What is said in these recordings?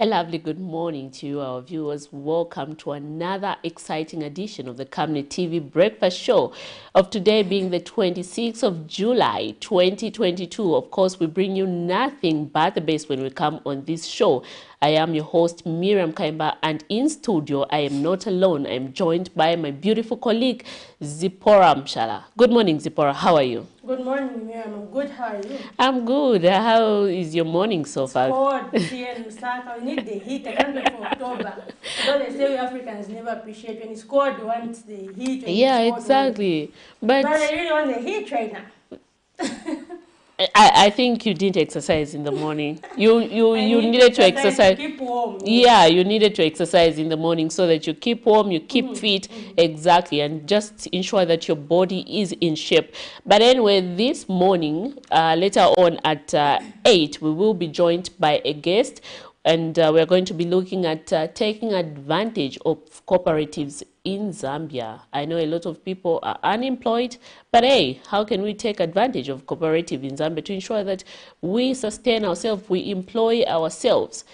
A lovely good morning to you, our viewers. Welcome to another exciting edition of the Camnet TV Breakfast Show of today being the 26th of July, 2022. Of course, we bring you nothing but the best when we come on this show. I am your host, Miriam Kaimba, and in studio, I am not alone. I am joined by my beautiful colleague, Zipporah Mshala. Good morning, Zipporah. How are you? Good morning, Miriam. I'm good. How are you? I'm good. How is your morning so far? Cold here in Lusaka. We need the heat. I can't wait for October. Though they say we Africans never appreciate when it's cold, we want the heat. Yeah, exactly. But I really want the heat right now. I think you didn't exercise in the morning. You needed to exercise. To keep warm. Yeah, you needed to exercise in the morning so that you keep warm, you keep fit. Exactly, and just ensure that your body is in shape. But anyway, this morning, later on at 8, we will be joined by a guest, and we're going to be looking at taking advantage of cooperatives in Zambia. I know a lot of people are unemployed, but hey, how can we take advantage of cooperative in Zambia to ensure that we sustain ourselves, we employ ourselves?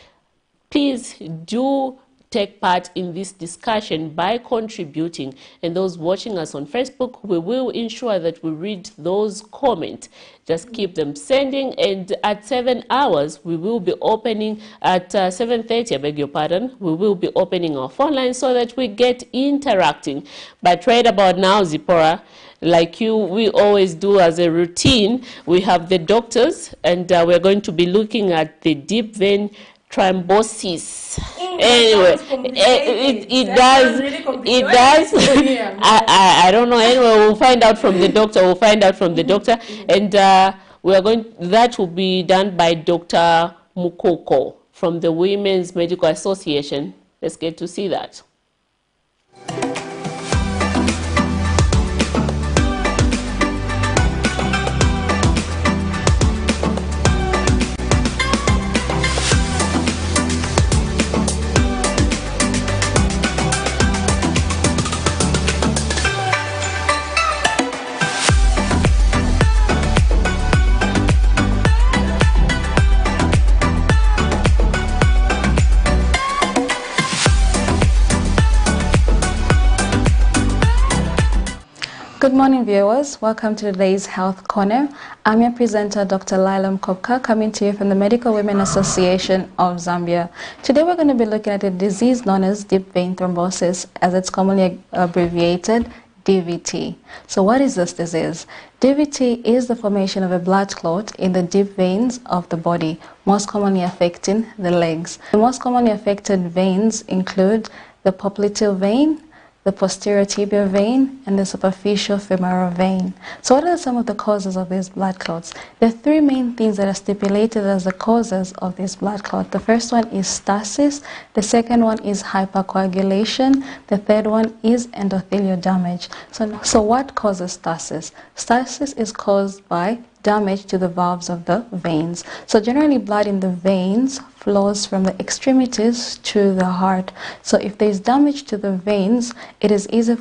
Please do take part in this discussion by contributing, and those watching us on Facebook, we will ensure that we read those comments. Just keep them sending, and at 7 hours we will be opening at 7:30, I beg your pardon, we will be opening our phone line so that we get interacting. But right about now, Zipporah, like we always do as a routine, we have the doctors, and we're going to be looking at the deep vein thrombosis. Anyway, it does. I don't know. Anyway, we'll find out from the doctor. And that will be done by Dr. Mukoko from the Women's Medical Association. Let's get to see that. Good morning, viewers. Welcome to today's Health Corner. I'm your presenter, Dr. Laila Mkopka, coming to you from the Medical Women Association of Zambia. Today we're going to be looking at a disease known as deep vein thrombosis, as it's commonly abbreviated DVT. So what is this disease? DVT is the formation of a blood clot in the deep veins of the body, most commonly affecting the legs. The most commonly affected veins include the popliteal vein, the posterior tibial vein, and the superficial femoral vein. So what are some of the causes of these blood clots? There are three main things that are stipulated as the causes of this blood clot. The first one is stasis, the second one is hypercoagulation, the third one is endothelial damage. So what causes stasis? Stasis is caused by damage to the valves of the veins. So generally blood in the veins flows from the extremities to the heart. So if there is damage to the veins, it's easy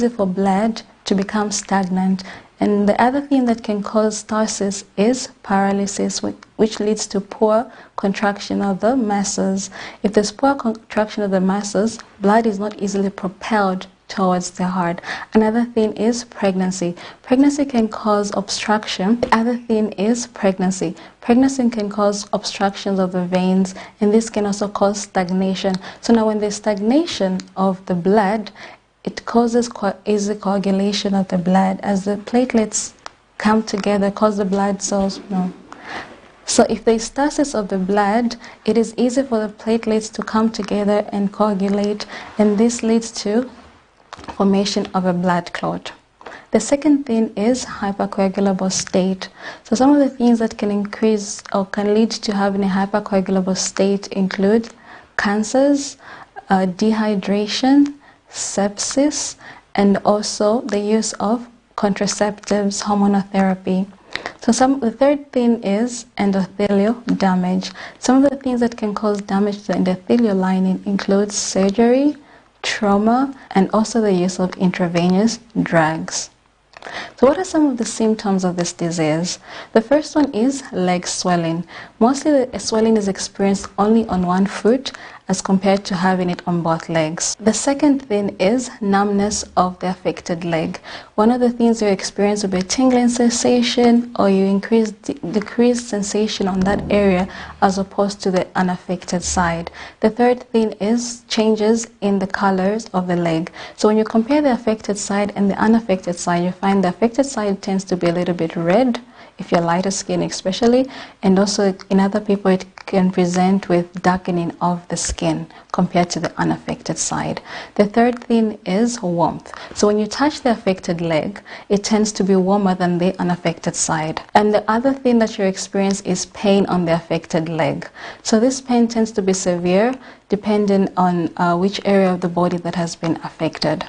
for blood to become stagnant. And the other thing that can cause stasis is paralysis, which leads to poor contraction of the muscles. If there's poor contraction of the muscles, blood is not easily propelled towards the heart. Another thing is pregnancy. Pregnancy can cause obstruction. The other thing is pregnancy. Pregnancy can cause obstructions of the veins, and this can also cause stagnation. So now when there's stagnation of the blood, it causes easy coagulation of the blood as the platelets come together, cause the blood cells. So if there is stasis of the blood, it is easy for the platelets to come together and coagulate, and this leads to formation of a blood clot. The second thing is hypercoagulable state. So some of the things that can increase or can lead to having a hypercoagulable state include cancers, dehydration, sepsis, and also the use of contraceptives, hormonal therapy. So the third thing is endothelial damage. Some of the things that can cause damage to the endothelial lining include surgery, trauma, and also the use of intravenous drugs. So what are some of the symptoms of this disease? The first one is leg swelling. Mostly the swelling is experienced only on one foot as compared to having it on both legs. The second thing is numbness of the affected leg. One of the things you experience will be a tingling sensation, or you decrease sensation on that area as opposed to the unaffected side. The third thing is changes in the colors of the leg. So when you compare the affected side and the unaffected side, you find the affected side tends to be a little bit red, if you're lighter skin especially, and also in other people it can present with darkening of the skin compared to the unaffected side. The third thing is warmth. So when you touch the affected leg, it tends to be warmer than the unaffected side. And the other thing that you experience is pain on the affected leg. So this pain tends to be severe depending on which area of the body that has been affected.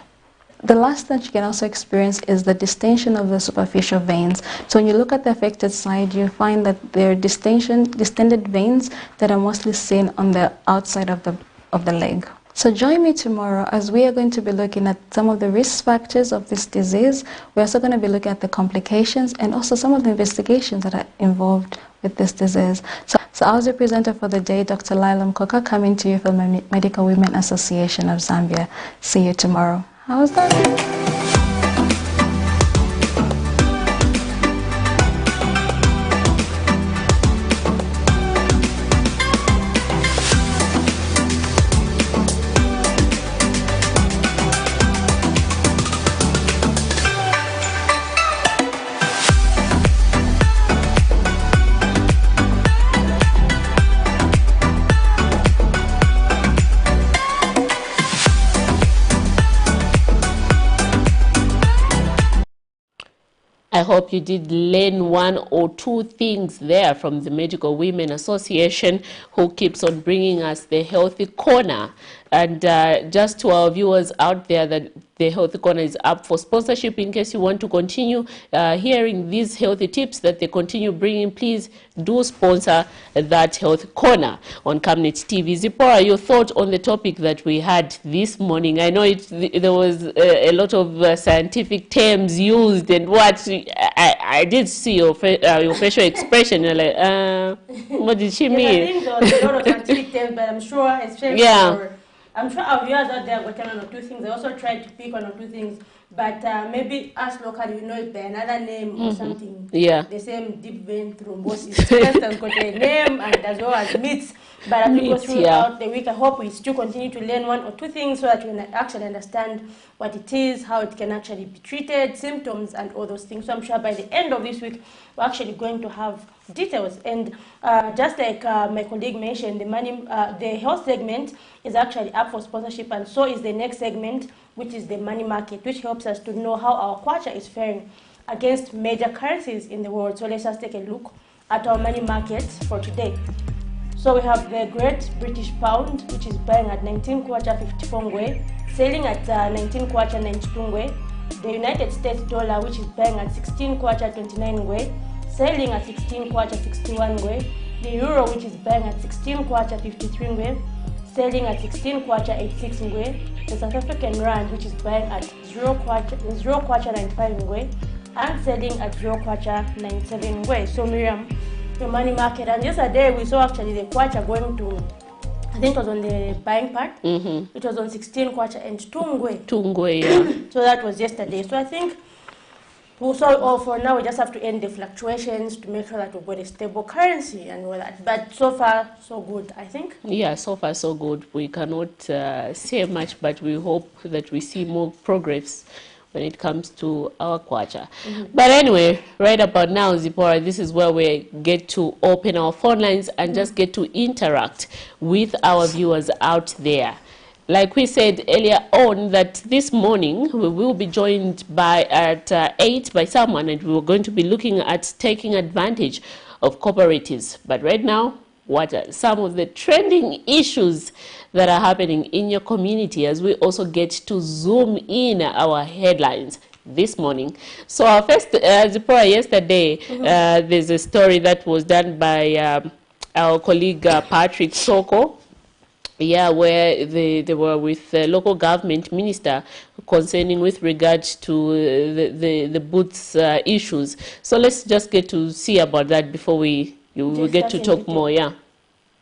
The last that you can also experience is the distension of the superficial veins. So when you look at the affected side, you find that there are distended veins that are mostly seen on the outside of the leg. So join me tomorrow as we are going to be looking at some of the risk factors of this disease. We're also going to be looking at the complications and also some of the investigations that are involved with this disease. So I was your presenter for the day, Dr. Lila Mkoka, coming to you from the Medical Women Association of Zambia. See you tomorrow. How was that? I hope you did learn one or two things there from the Medical Women Association, who keeps on bringing us the Healthy Corner. And just to our viewers out there, that the Healthy Corner is up for sponsorship. In case you want to continue hearing these healthy tips that they continue bringing, please do sponsor that Healthy Corner on Camnet TV. Zipporah, your thought on the topic that we had this morning? I know there was a lot of scientific terms used, and what I did see your facial expression. You're like, what did she mean? I think there was a lot of scientific terms, but I'm sure, especially I'm sure our viewers out there got one or two things. They also tried to pick one or two things, but maybe us locally, we know it by another name or something. Yeah. The same deep vein thrombosis. First has got a name, and as well as myths. But as we go throughout the week, I hope we still continue to learn one or two things so that we can actually understand what it is, how it can actually be treated, symptoms, and all those things. So I'm sure by the end of this week, we're actually going to have details. And just like my colleague mentioned, the health segment is actually up for sponsorship, and so is the next segment, which is the money market, which helps us to know how our kwacha is faring against major currencies in the world. So let's just take a look at our money markets for today. So we have the Great British Pound, which is buying at 19 kwacha 54 ngwe, selling at 19 kwacha 92 ngwe. The United States dollar, which is buying at 16 kwacha 29 ngwe, selling at 16 kwacha 61 ngwe. The euro, which is buying at 16 kwacha 53 ngwe, selling at 16 kwacha 86 ngwe. The South African rand, which is buying at 0 kwacha 95 ngwe, and selling at 0 kwacha 97 ngwe. So Miriam, the money market, and yesterday we saw actually the kwacha going to, I think it was on the buying part. It was on 16 kwacha and 2 ngwe. 2 ngwe, yeah. So that was yesterday. So I think also for now we just have to end the fluctuations to make sure that we've got a stable currency and all that. But so far so good, I think. Yeah, so far so good. We cannot say much, but we hope that we see more progress when it comes to our kwacha. But anyway, right about now, Zipporah, this is where we get to open our phone lines and just get to interact with our viewers out there. Like we said earlier on, that this morning we will be joined at 8 by someone, and we're going to be looking at taking advantage of cooperatives. But right now, what are some of the trending issues that are happening in your community, as we also get to zoom in our headlines this morning? So our first, Zipporah, yesterday, there's a story that was done by our colleague Patrick Soko, Yeah, where they were with the local government minister concerning with regards to the boots issues. So let's just get to see about that before we get to talk more. Yeah.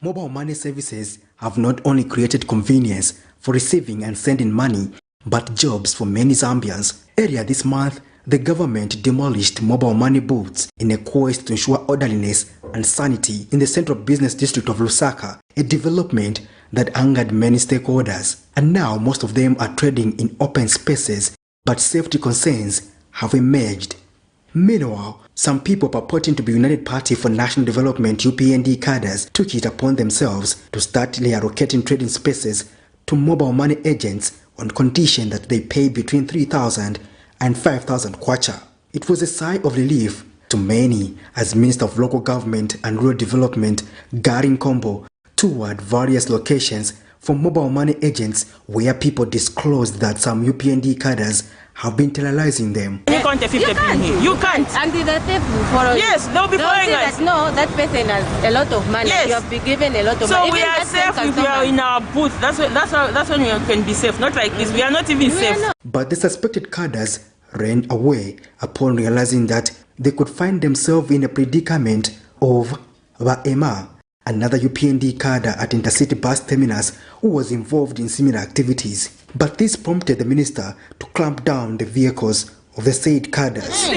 Mobile money services have not only created convenience for receiving and sending money, but jobs for many Zambians. Earlier this month, the government demolished mobile money booths in a quest to ensure orderliness and sanity in the central business district of Lusaka, a development that angered many stakeholders. And now most of them are trading in open spaces, but safety concerns have emerged. Meanwhile, some people purporting to be United Party for National Development UPND cadres took it upon themselves to start reallocating trading spaces to mobile money agents on condition that they pay between 3,000 and 5,000 kwacha. It was a sigh of relief to many as Minister of Local Government and Rural Development Garin Kombo toured various locations for mobile money agents where people disclosed that some UPND cadres have been terrorizing them. You can't take 50 here. You can't. And the people follow you. Yes, they'll be following us. No, that person has a lot of money. Yes. You have been given a lot of money. So we are safe if we are in our booth. That's when we can be safe. Not like this. We are not even safe. But the suspected cadres ran away upon realizing that they could find themselves in a predicament of Baema, another UPND cadre at Intercity Bus Terminus who was involved in similar activities. But this prompted the minister to clamp down the vehicles of the said cadres.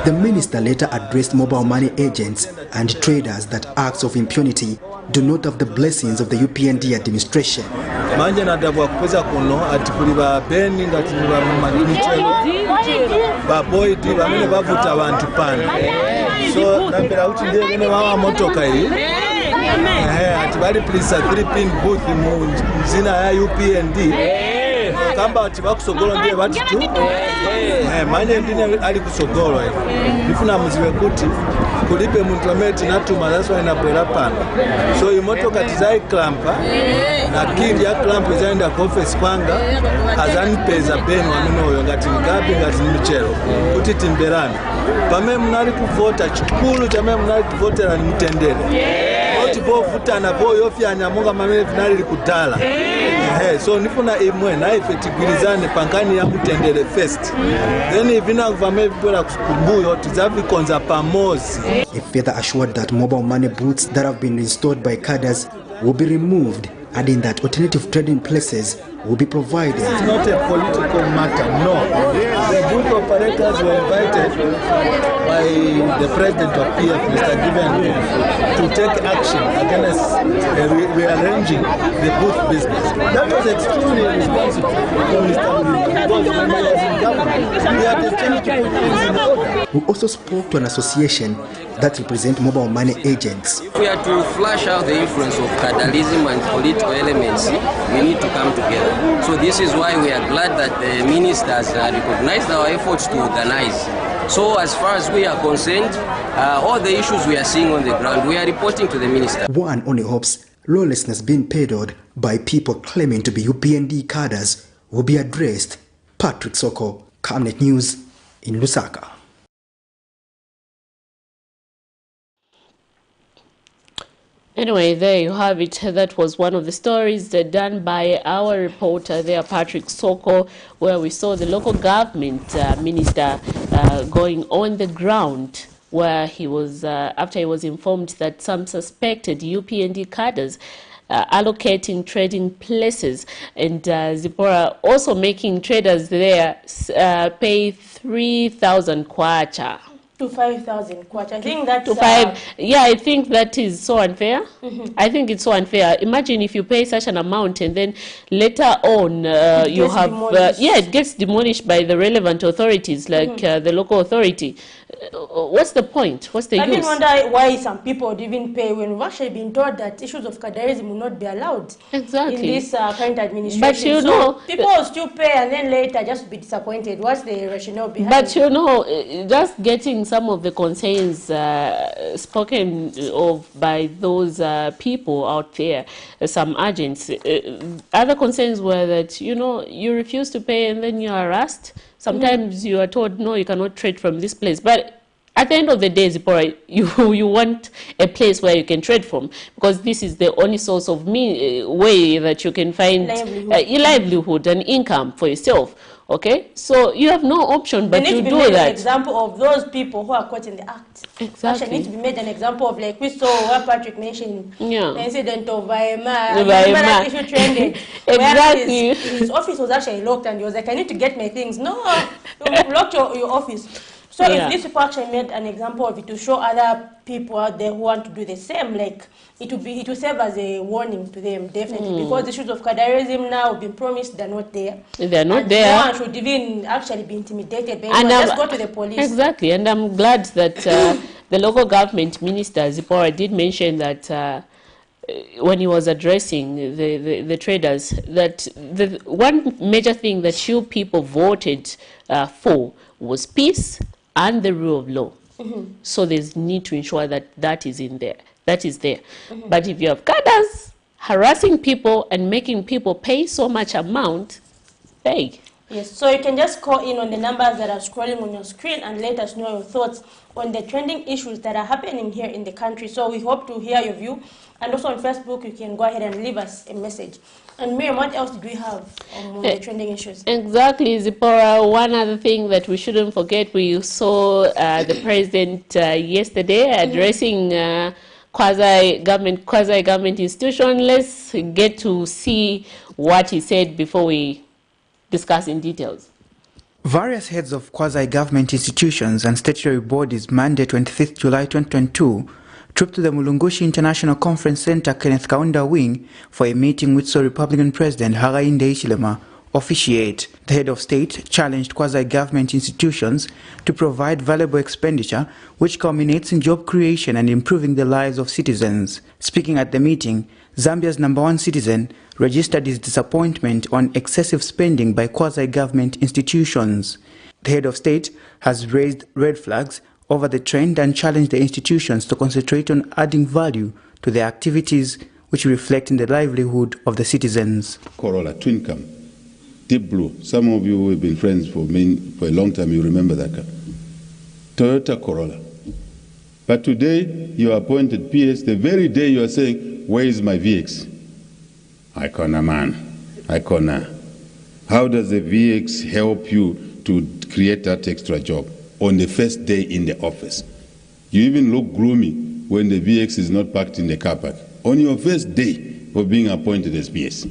The minister later addressed mobile money agents and traders that acts of impunity do not have the blessings of the UPND administration. Manje nadabwa kupeza kuno ati kuli ba beni ngati ba mamichelo ba boyidi bamene bavuta abantu pano. So nambera uti ndiye bene wawa motoka iyi. Ati bali plisa 3-pin booth mu zina ya UPND. Kamba ati bakusogolo ndiye bati tu. Manje ndine ali kusogolo. Ndifuna muziwe kuti kulipe muntu ameti natuma that's why nabwera pano. So imotoka tizai klampa na kindi ya klampa izaenda ku office kwanga azanipeza beni wamene oyo ngati ngapi ngati michelo kuti timberani pamene munali kuvota chikulu chamene munali kuvotera ni mtendere oti bovutana boyofyanya monga mamene vinali likudala. So nifuna imwe na ife tigwirizane pankani ya mtendere first then ivina kuvame vibwera kubuyo tizavikonza pamozi. He further assured that mobile money booths that have been installed by cadres will be removed, adding that alternative trading places will be provided. It's not a political matter, no. The booth operators were invited by the president of PF, Mr. Given, to take action against rearranging the booth business. That was extremely responsible from Mr. Given, because when he was in government, we had the chance to put things in order. We also spoke to an association that represent mobile money agents. If we are to flush out the influence of cadreism and political elements, we need to come together. So this is why we are glad that the ministers recognized our efforts to organize. So as far as we are concerned, all the issues we are seeing on the ground, we are reporting to the minister. One only hopes lawlessness being peddled by people claiming to be UPND cadres will be addressed. Patrick Soko, Camnet News in Lusaka. Anyway, there you have it. That was one of the stories done by our reporter there, Patrick Soko, where we saw the local government minister going on the ground, where he was, after he was informed that some suspected UPND cadres allocating trading places, and Zipporah also making traders there pay 3,000 kwacha. To 5,000 kwacha. I think that's... To 5, yeah, I think that is so unfair. I think it's so unfair. Imagine if you pay such an amount and then later on you have... yeah, it gets demolished by the relevant authorities, like the local authority. What's the point? What's the use? I didn't wonder why some people would even pay when we've actually been told that issues of cadreism will not be allowed in this current administration. But you know, people will still pay and then later just be disappointed. What's the rationale behind it? But you know, just getting some of the concerns spoken of by those people out there, some agents, other concerns were that, you know, you refuse to pay and then you are harassed. Sometimes you are told, no, you cannot trade from this place. But at the end of the day, Zipporah, you want a place where you can trade from, because this is the only source of way that you can find livelihood and income for yourself. Okay, so you have no option but to do that. An example of those people who are caught in the act. Exactly. Actually, need to be made an example of, like we saw what Patrick mentioned, the incident of Vaima. That issue trended. Exactly. His office was actually locked, and he was like, "I need to get my things." No, you locked your office. So if these people actually made an example of it to show other people out there who want to do the same, like it will serve as a warning to them, definitely, because the issues of cadarism now have been promised, they're not there. They're not there. No one should even actually be intimidated by anyone. Just go to the police. Exactly, and I'm glad that the local government minister Zipporah did mention that when he was addressing the traders, that the one major thing that you people voted for was peace and the rule of law. So there's need to ensure that that is in there. That is there. But if you have cadres harassing people and making people pay so much amount, hey. Yes, so you can just call in on the numbers that are scrolling on your screen and let us know your thoughts on the trending issues that are happening here in the country. So we hope to hear your view. And also on Facebook, you can go ahead and leave us a message. And Miriam, what else do we have on the trending issues? Exactly, Zipporah. One other thing that we shouldn't forget, we saw the president yesterday addressing quasi-government institution. Let's get to see what he said before we discuss in details. Various heads of quasi-government institutions and statutory bodies Monday 25th July 2022 trooped to the Mulungushi International Conference Center Kenneth Kaunda Wing for a meeting which saw Republican President Hakainde Hichilema officiate. The head of state challenged quasi-government institutions to provide valuable expenditure which culminates in job creation and improving the lives of citizens. Speaking at the meeting, Zambia's #1 citizen registered his disappointment on excessive spending by quasi-government institutions. The head of state has raised red flags over the trend and challenged the institutions to concentrate on adding value to their activities which reflect in the livelihood of the citizens. Corolla, twin cam, deep blue. Some of you who have been friends for a long time, you remember that car. Toyota Corolla. But today, you are appointed PS, the very day you are saying, where is my VX? Icona, man. Icona. How does the VX help you to create that extra job on the first day in the office? You even look gloomy when the VX is not parked in the car park. On your first day of being appointed as PS.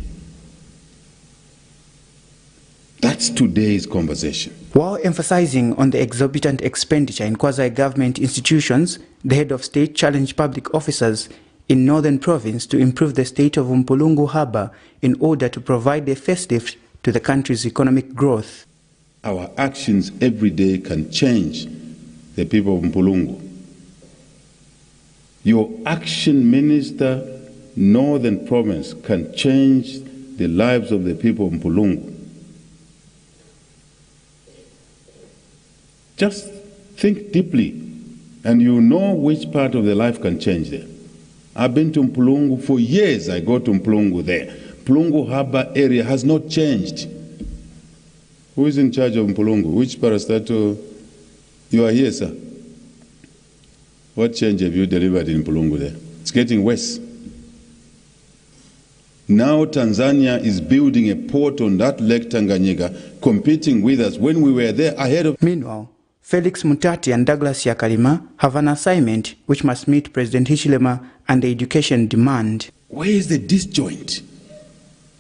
That's today's conversation. While emphasizing on the exorbitant expenditure in quasi-government institutions, the head of state challenged public officers in Northern Province to improve the state of Mpulungu Harbour in order to provide a facelift to the country's economic growth. Our actions every day can change the people of Mpulungu. Your action, Minister, Northern Province, can change the lives of the people of Mpulungu. Just think deeply, and you know which part of the life can change there. I've been to Mpulungu for years. I go to Mpulungu there. Mpulungu Harbour area has not changed. Who is in charge of Mpulungu? Which parastatal? You are here, sir. What change have you delivered in Mpulungu there? It's getting worse. Now Tanzania is building a port on that Lake Tanganyika, competing with us when we were there ahead of... Meanwhile, Felix Mutati and Douglas Yakalima have an assignment which must meet President Hichilema and the education demand. Where is the disjoint?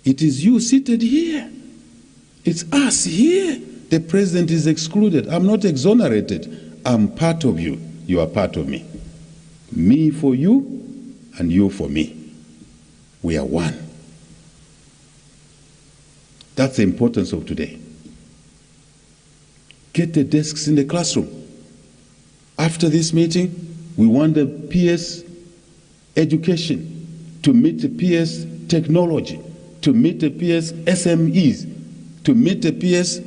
It is you seated here. It's us here. The president is excluded. I'm not exonerated. I'm part of you. You are part of me. Me for you and you for me. We are one. That's the importance of today. Get the desks in the classroom. After this meeting, we want the PS education to meet the PS technology, to meet the PS SMEs, to meet the PS.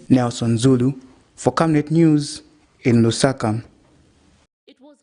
Nelson Zulu for Camnet News in Lusaka.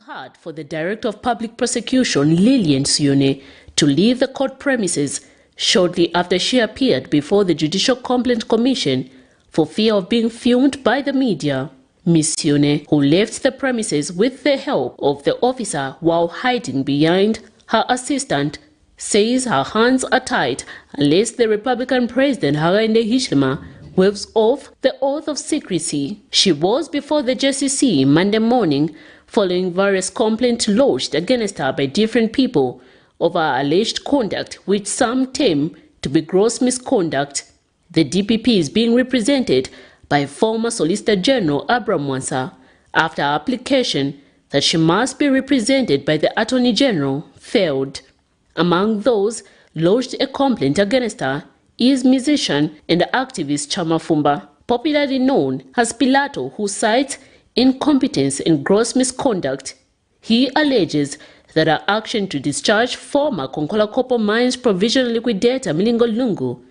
hard for the Director of Public Prosecution, Lillian Sione, to leave the court premises shortly after she appeared before the Judicial Complaint Commission for fear of being filmed by the media. Ms. Sione, who left the premises with the help of the officer while hiding behind her assistant, says her hands are tied unless the Republican President Hakainde Hichilema waves off the oath of secrecy. She was before the JCC Monday morning following various complaints lodged against her by different people over alleged conduct which some term to be gross misconduct. The DPP is being represented by former Solicitor General Abraham Mwansa after her application that she must be represented by the Attorney General failed. Among those lodged a complaint against her is musician and activist Chama Fumba, popularly known as Pilato, who cites incompetence and gross misconduct. He alleges that her action to discharge former Konkola Copper Mines provisional liquidator Milingo Lungu.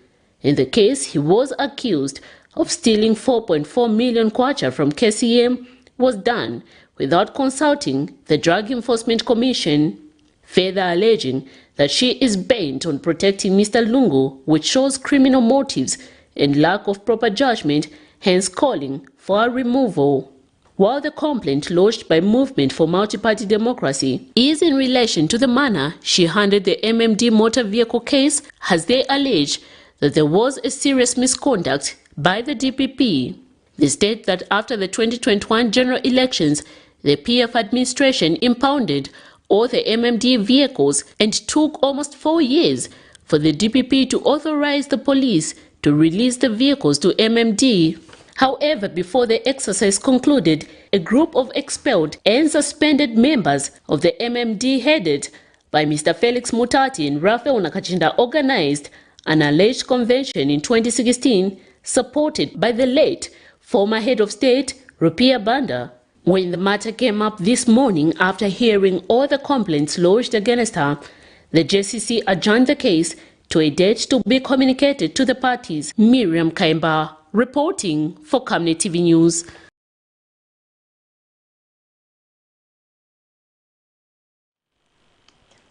In the case, he was accused of stealing 4.4 million kwacha from KCM was done without consulting the Drug Enforcement Commission, further alleging that she is bent on protecting Mr. Lungu, which shows criminal motives and lack of proper judgment, hence calling for her removal. While the complaint lodged by Movement for Multi-Party Democracy is in relation to the manner she handled the MMD motor vehicle case, as they allege that there was a serious misconduct by the DPP. They state that after the 2021 general elections, the PF administration impounded all the MMD vehicles and took almost 4 years for the DPP to authorize the police to release the vehicles to MMD. However, before the exercise concluded, a group of expelled and suspended members of the MMD headed by Mr. Felix Mutati and Raphael Nakachinda organized an alleged convention in 2016 supported by the late former head of state, Rupiah Banda. When the matter came up this morning after hearing all the complaints lodged against her, the JCC adjourned the case to a date to be communicated to the parties. Miriam Kaimba reporting for Camnet TV News.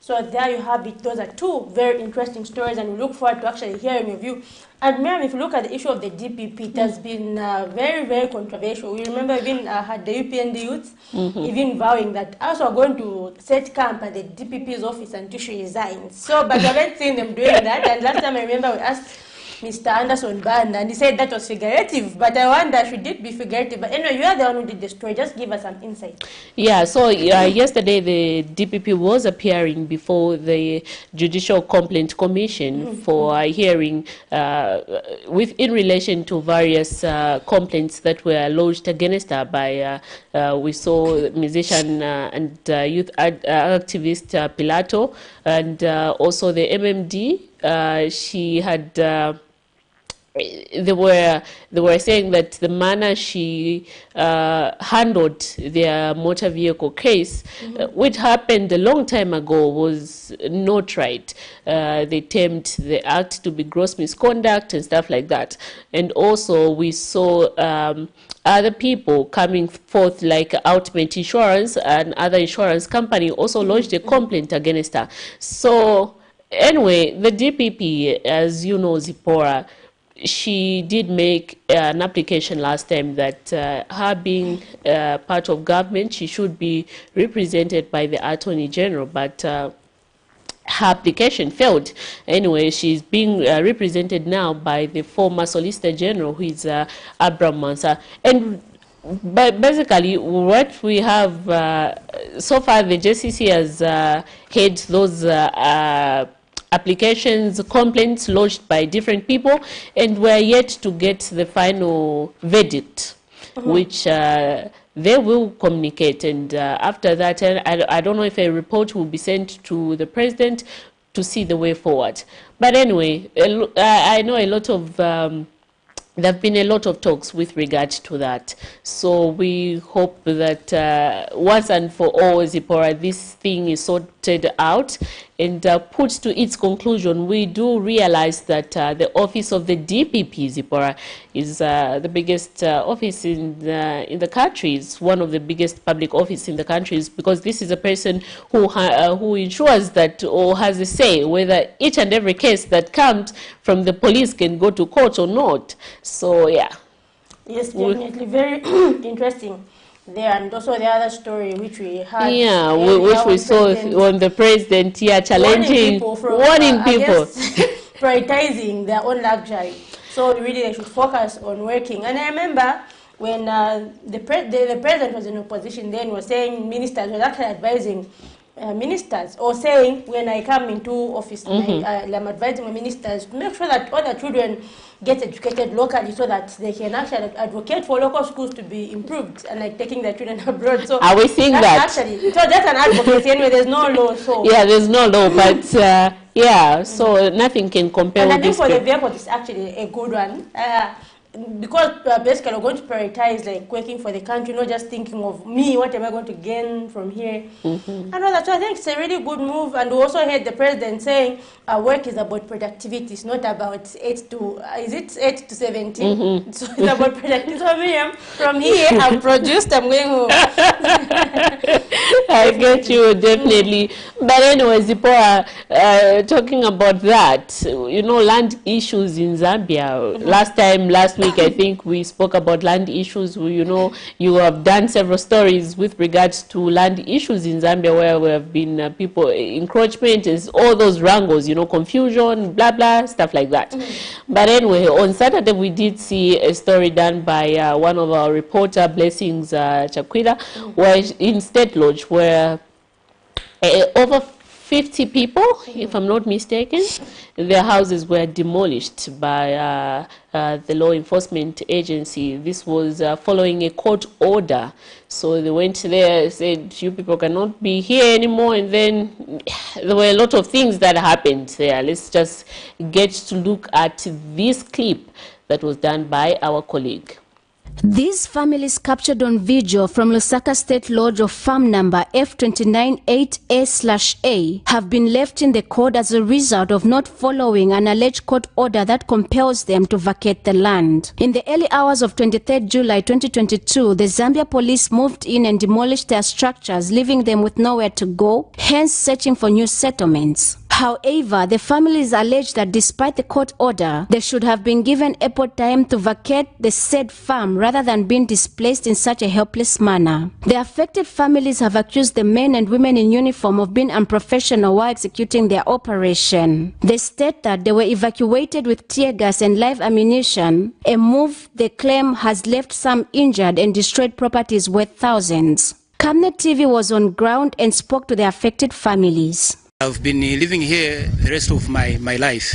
So there you have it. Those are two very interesting stories, and we look forward to actually hearing your view. And Miriam, if you look at the issue of the DPP, it has been very, very controversial. We remember even had the UPND youths even vowing that also are going to set camp at the DPP's office until she resigns. So, but we haven't seen them doing that. And last time I remember we asked Mr. Anderson Banda, and he said that was figurative, but I wonder, should it be figurative? But anyway, you are the one who did the story. Just give us some insight. Yeah, so yesterday the DPP was appearing before the Judicial Complaint Commission for a hearing in relation to various complaints that were lodged against her by, we saw musician and youth activist Pilato, and also the MMD. She had... They were saying that the manner she handled their motor vehicle case, which happened a long time ago, was not right. They termed the act to be gross misconduct and stuff like that. And also we saw other people coming forth, like Ultimate Insurance and other insurance company also lodged a complaint against her. So anyway, the DPP, as you know, Zipporah, she did make an application last time that her being part of government, she should be represented by the Attorney General, but her application failed. Anyway, she's being represented now by the former Solicitor General, who is Abraham Mwansa. And basically, what we have so far, the JCC has had those applications, complaints lodged by different people, and we're yet to get the final verdict, which they will communicate. And after that, I don't know if a report will be sent to the president to see the way forward. But anyway, I know a lot of there have been a lot of talks with regard to that. So we hope that once and for all, Zipporah, this thing is sorted out and put to its conclusion. We do realize that the office of the DPP, Zipporah, is the biggest office in the country. It's one of the biggest public offices in the country, because this is a person who ensures that, or has a say whether each and every case that comes from the police can go to court or not. So yeah. Yes, definitely very interesting there. And also the other story which we had, yeah, which we saw on the president here challenging, warning people prioritizing their own luxury. So really they should focus on working. And I remember when the president was in opposition, then was saying ministers were actually advising ministers, or saying, when I come into office, I'm advising my ministers to make sure that all the children get educated locally, so that they can actually advocate for local schools to be improved, and like taking their children abroad. So are we seeing that? Actually, so that's an advocacy anyway. There's no law, so yeah, there's no law, but yeah, so nothing can compare. And with I think this for the airport, it's actually a good one. Because basically we're going to prioritize like working for the country, not just thinking of me, what am I going to gain from here. And all that. So I think it's a really good move. And we also heard the president saying work is about productivity. It's not about 8 to 17. So it's about productivity. So Miriam, from here, I'm produced, I'm going home. I get you, definitely. But anyway, Zipporah, talking about that, you know, land issues in Zambia. Last week, I think we spoke about land issues. You know, you have done several stories with regards to land issues in Zambia, where we have been people, encroachment, is all those wrangles, you know, confusion, blah, blah, stuff like that. But anyway, on Saturday, we did see a story done by one of our reporter, Blessings Chakwila, where in State Lodge, where over 50 people, if I'm not mistaken, their houses were demolished by the law enforcement agency. This was following a court order. So they went there, said, you people cannot be here anymore, and then there were a lot of things that happened there. Let's just get to look at this clip that was done by our colleague. These families captured on video from Lusaka State Lodge of farm number F298A/A have been left in the cold as a result of not following an alleged court order that compels them to vacate the land. In the early hours of 23rd July 2022, the Zambia police moved in and demolished their structures, leaving them with nowhere to go, hence searching for new settlements. However, the families allege that despite the court order, they should have been given ample time to vacate the said farm rather than being displaced in such a helpless manner. The affected families have accused the men and women in uniform of being unprofessional while executing their operation. They state that they were evacuated with tear gas and live ammunition, a move they claim has left some injured and destroyed properties worth thousands. Camnet TV was on ground and spoke to the affected families. I've been living here the rest of my life,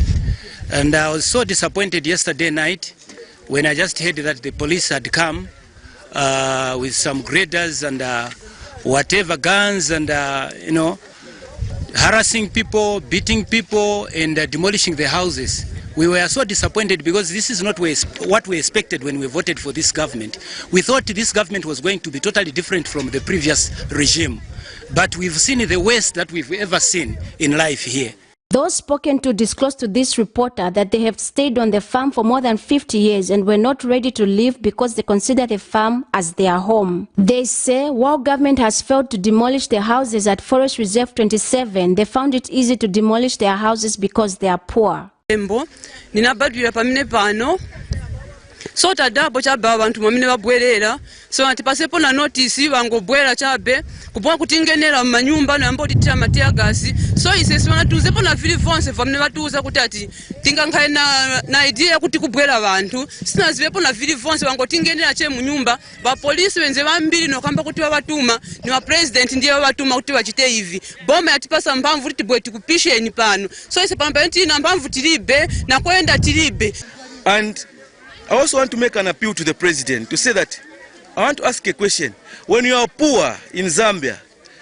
and I was so disappointed yesterday night when I just heard that the police had come with some graders and whatever guns and you know, harassing people, beating people, and demolishing the houses. We were so disappointed because this is not what we expected when we voted for this government. We thought this government was going to be totally different from the previous regime. But we've seen the worst that we've ever seen in life here. Those spoken to disclosed to this reporter that they have stayed on the farm for more than 50 years and were not ready to leave because they consider the farm as their home. They say while government has failed to demolish their houses at Forest Reserve 27, they found it easy to demolish their houses because they are poor. So tadabo chabe abantu mwamine babwerera so antipasepo na notice bango bwera chabe kubwa kutingenera manyumba na ambo titira matia gasi so isesi banatuzepo na fili fonse famne batuza kutati tinga nkae na idea kuti kubwera abantu sinazivepo na fili fonse bango tingenera che munyumba ba police wenze bambiri no kamba kuti babatuma ni wa president ndiye babatuma kuti bachite hivi boma yatipasa mbamvu kuti bwe tikupishe ni pano so ise pamba ntina mbamvu tilibe na kwenda tilibe. And I also want to make an appeal to the president to say that I want to ask a question. When you are poor in Zambia,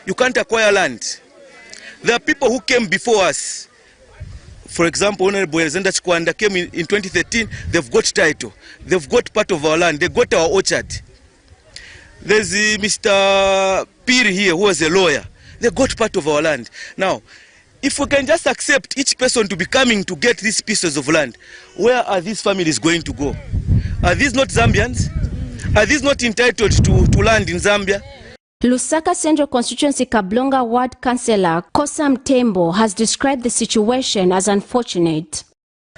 you can't acquire land. There are people who came before us For example, Honorable Zenda Chikwanda came in 2013, they've got title. They've got part of our land. They got our orchard. There's Mr. Piri here, who was a lawyer. They got part of our land. Now, if we can just accept each person to be coming to get these pieces of land, where are these families going to go? Are these not Zambians? Are these not entitled to land in Zambia? Lusaka Central Constituency Kablonga Ward Councillor Kosam Tembo has described the situation as unfortunate.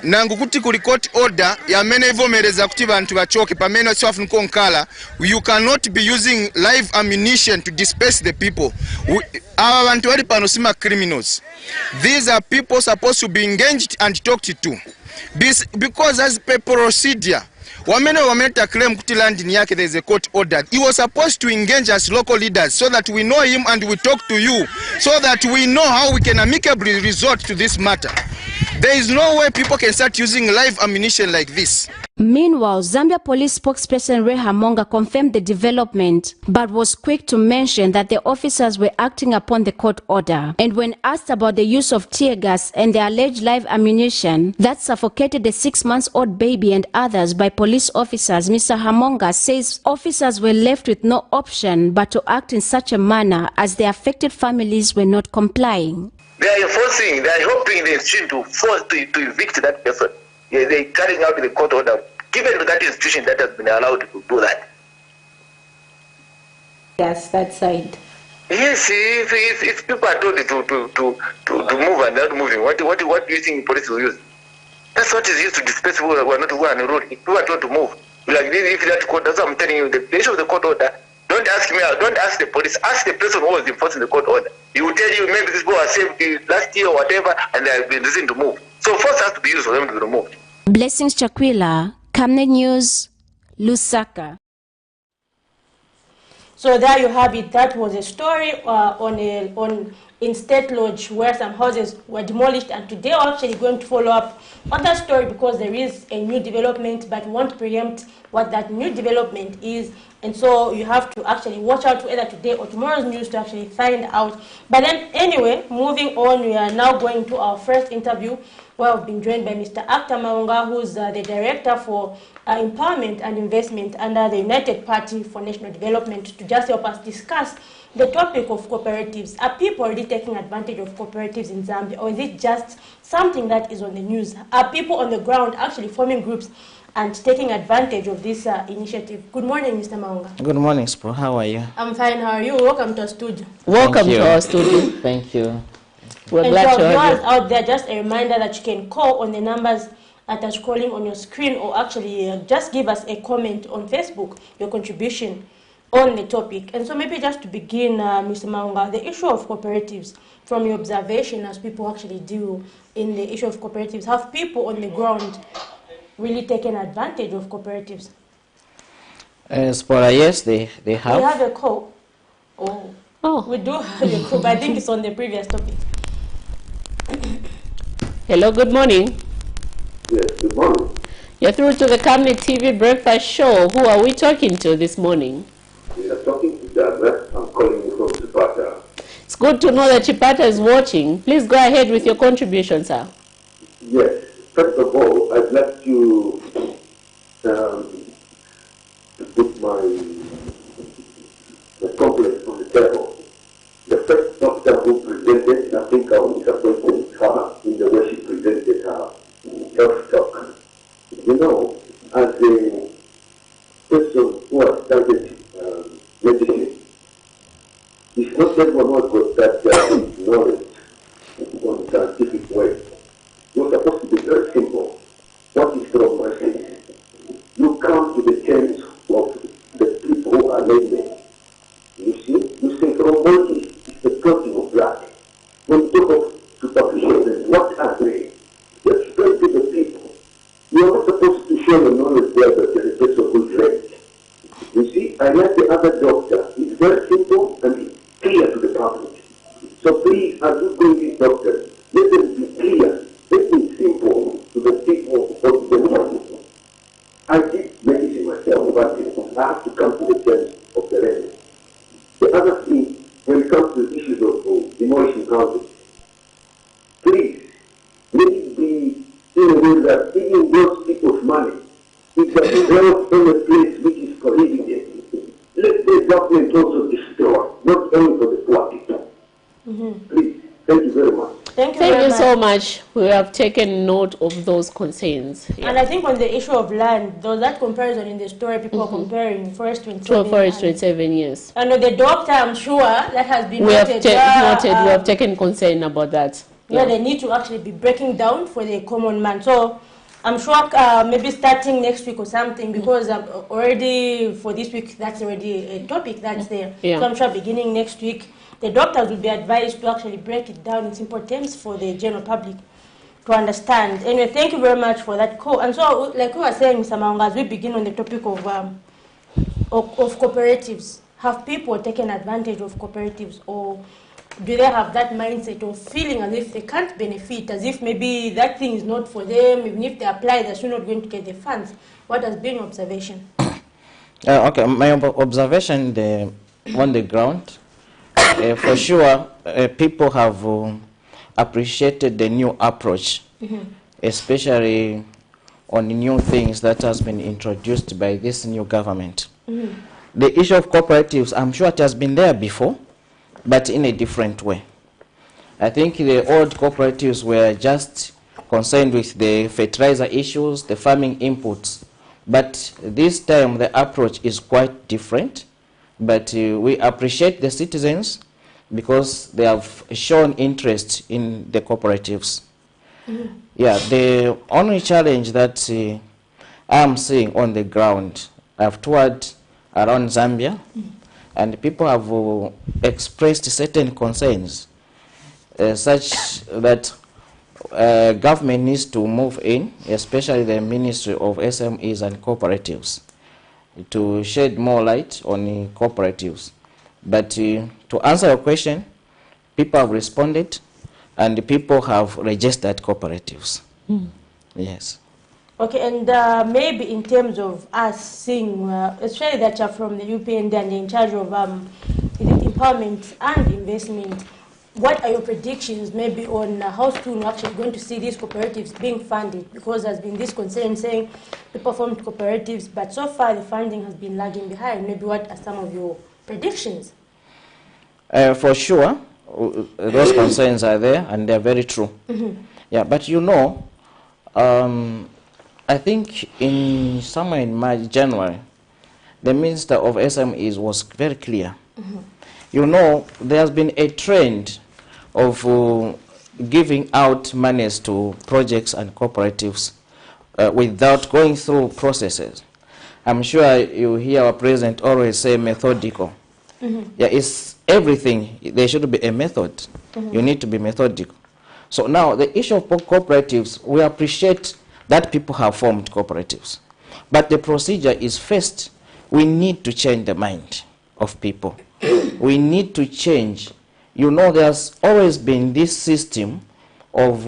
Nangu kuti kuli court order yamene ivomereza kuti bantu bachoke pamene swafuniko nkala. You cannot be using live ammunition to disperse the people. Aba bantu bali pano sima criminals. These are people supposed to be engaged and talked to. Because as per procedure, wameta claim kuti land ni yake, there is a court order. He was supposed to engage as local leaders so that we know him and we talk to you, so that we know how we can amicably resort to this matter. There is no way people can start using live ammunition like this. Meanwhile, Zambia Police spokesperson Reha Monga confirmed the development, but was quick to mention that the officers were acting upon the court order. And when asked about the use of tear gas and the alleged live ammunition that suffocated the 6-month-old baby and others by police officers, Mr. Hamonga says officers were left with no option but to act in such a manner as the affected families were not complying. They are hoping the institution to force to evict that person. They are carrying out the court order, given to that institution that has been allowed to do that. Yes, that side. Yes, if people are told to move and not moving, what do you think police will use? That's what is used to disperse people who are not on the road. If people are told to move, like if that court, that's what I'm telling you, the issue of the court order. Don't ask me, don't ask the police, ask the person who was enforcing the court order. He will tell you maybe these people are saved last year or whatever, and they have been reason to move. So force has to be used for them to be removed. Blessings Chakwila, Camnet News, Lusaka. So there you have it. That was a story in State Lodge where some houses were demolished, and today we're actually going to follow up on that story because there is a new development, but we won't preempt what that new development is. And so you have to actually watch out either today or tomorrow's news to actually find out. But then anyway, moving on, we are now going to our first interview where we've been joined by Mr. Acta Maunga, who's the Director for Empowerment and Investment under the United Party for National Development, to just help us discuss the topic of cooperatives. Are people really taking advantage of cooperatives in Zambia, or is it just something that is on the news? Are people on the ground actually forming groups and taking advantage of this initiative? Good morning, Mr. Maunga. Good morning, Spro. How are you? I'm fine. How are you? Welcome to our studio. Welcome to our studio. Thank you. We're and glad to have you. out there, just a reminder that you can call on the numbers that are scrolling on your screen, or actually just give us a comment on Facebook, your contribution on the topic. And so maybe just to begin, Mr. Maunga, the issue of cooperatives, from your observation as people actually deal in the issue of cooperatives, have people on the ground really taken advantage of cooperatives? Spora, yes, they have. We have a call. Oh, we do have a call, but I think it's on the previous topic. Hello, good morning. Yes, good morning. You're through to the Camnet TV Breakfast Show. Who are we talking to this morning? We are talking to Douglas. I'm calling you from Chipata. It's good to know that Chipata is watching. Please go ahead with your contribution, sir. Yes. First of all, I'd like to put my compliments on the table. The first doctor who presented, I think I was disappointed with her in the way she presented her health talk. You know, as a person who has studied medicine, it's not everyone who has got that knowledge on scientific way. You're supposed to be very simple. What is thrombosis? You come to the terms of the people who are laymen. You see? You say thrombosis is the clotting of blood. When you talk of superficial, what are they? You explain to the people. You are not supposed to show the knowledge there that there is a person who is raped. You see, I like the other doctor. It's very simple and clear to the public. So please, as you bring these doctors, let them be clear. Let it simple to the people of the world. I did medicine myself, but I have to come to the terms of the remedy. The other thing, when it comes to issues of demolishing houses, please, let it be restore, not only for the poor people. Please, thank you very much. Thank you Thank very you much. so much. We have taken note of those concerns. And I think on the issue of land, there was that comparison in the story, people are comparing Forest 27. To Forest 27 years. And the doctor, I'm sure, that has been We have noted. we have taken concern about that. Yeah, they need to actually be breaking down for the common man. So I'm sure maybe starting next week or something, because already for this week, that's already a topic that's there. Yeah. So I'm sure beginning next week, the doctors will be advised to actually break it down in simple terms for the general public to understand. Anyway, thank you very much for that call. And so, like we were saying, Mr. Maunga, as we begin on the topic of cooperatives, have people taken advantage of cooperatives, or do they have that mindset of feeling as if they can't benefit, as if maybe that thing is not for them, even if they apply, they're still not going to get the funds? What has been your observation? Okay, my observation on the ground, for sure, people have appreciated the new approach, especially on the new things that has been introduced by this new government. The issue of cooperatives, I'm sure it has been there before, but in a different way. I think the old cooperatives were just concerned with the fertilizer issues, the farming inputs, but this time the approach is quite different. But we appreciate the citizens because they have shown interest in the cooperatives. Yeah, the only challenge that I'm seeing on the ground, I've toured around Zambia, and people have expressed certain concerns, such that government needs to move in, especially the Ministry of SMEs and Cooperatives, to shed more light on cooperatives. But to answer your question, people have responded and people have registered cooperatives. Yes. Okay, and maybe in terms of us seeing, especially that you're from the UPND and in charge of empowerment and investment, what are your predictions maybe on how soon we're actually going to see these cooperatives being funded? Because there's been this concern saying people formed cooperatives, but so far the funding has been lagging behind. Maybe what are some of your predictions? For sure, those concerns are there and they're very true. Yeah, but you know, I think somewhere in March, January, the Minister of SMEs was very clear. You know, there has been a trend of giving out monies to projects and cooperatives without going through processes. I'm sure you hear our president always say methodical. Yeah, it's everything. There should be a method. You need to be methodical. So now the issue of cooperatives, we appreciate that people have formed cooperatives. But the procedure is first, we need to change the mind of people. We need to change. You know, there's always been this system of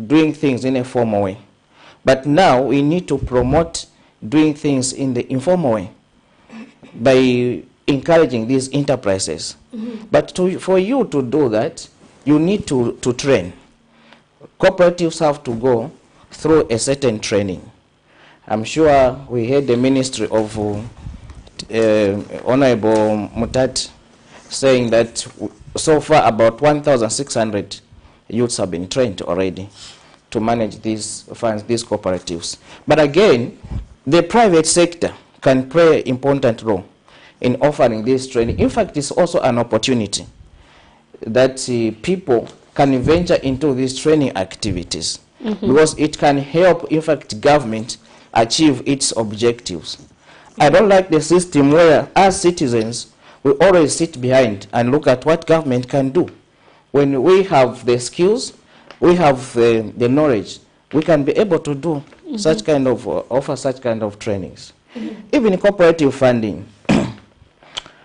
doing things in a formal way. But now we need to promote doing things in the informal way by encouraging these enterprises. But for you to do that, you need to train. Cooperatives have to go through a certain training. I'm sure we heard the Ministry of Honorable Mutat saying that so far about 1,600 youths have been trained already to manage these funds, these cooperatives. But again, the private sector can play an important role in offering this training. In fact, it's also an opportunity that people can venture into these training activities because it can help, in fact, government achieve its objectives. I don't like the system where, as citizens, we always sit behind and look at what government can do. When we have the skills, we have the knowledge, we can be able to do such kind of, offer such kind of trainings. Even cooperative funding.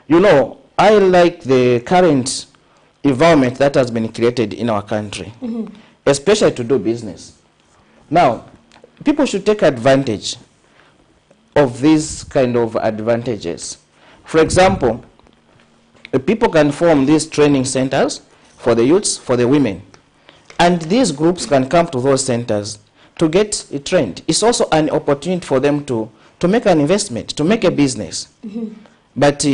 You know, I like the current environment that has been created in our country, especially to do business. Now, people should take advantage of these kind of advantages. For example, people can form these training centers for the youths, for the women. And these groups can come to those centers to get trained. It's also an opportunity for them to make an investment, to make a business. But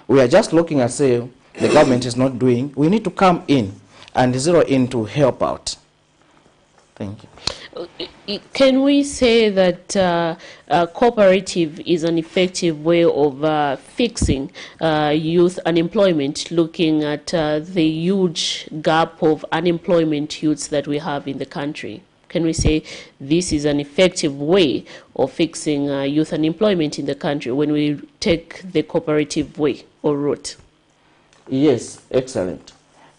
we are just looking at, say, the government is not doing. We need to come in and zero in to help out. Thank you. Can we say that cooperative is an effective way of fixing youth unemployment, looking at the huge gap of unemployment youths that we have in the country? Can we say this is an effective way of fixing youth unemployment in the country when we take the cooperative way or route? Yes, excellent.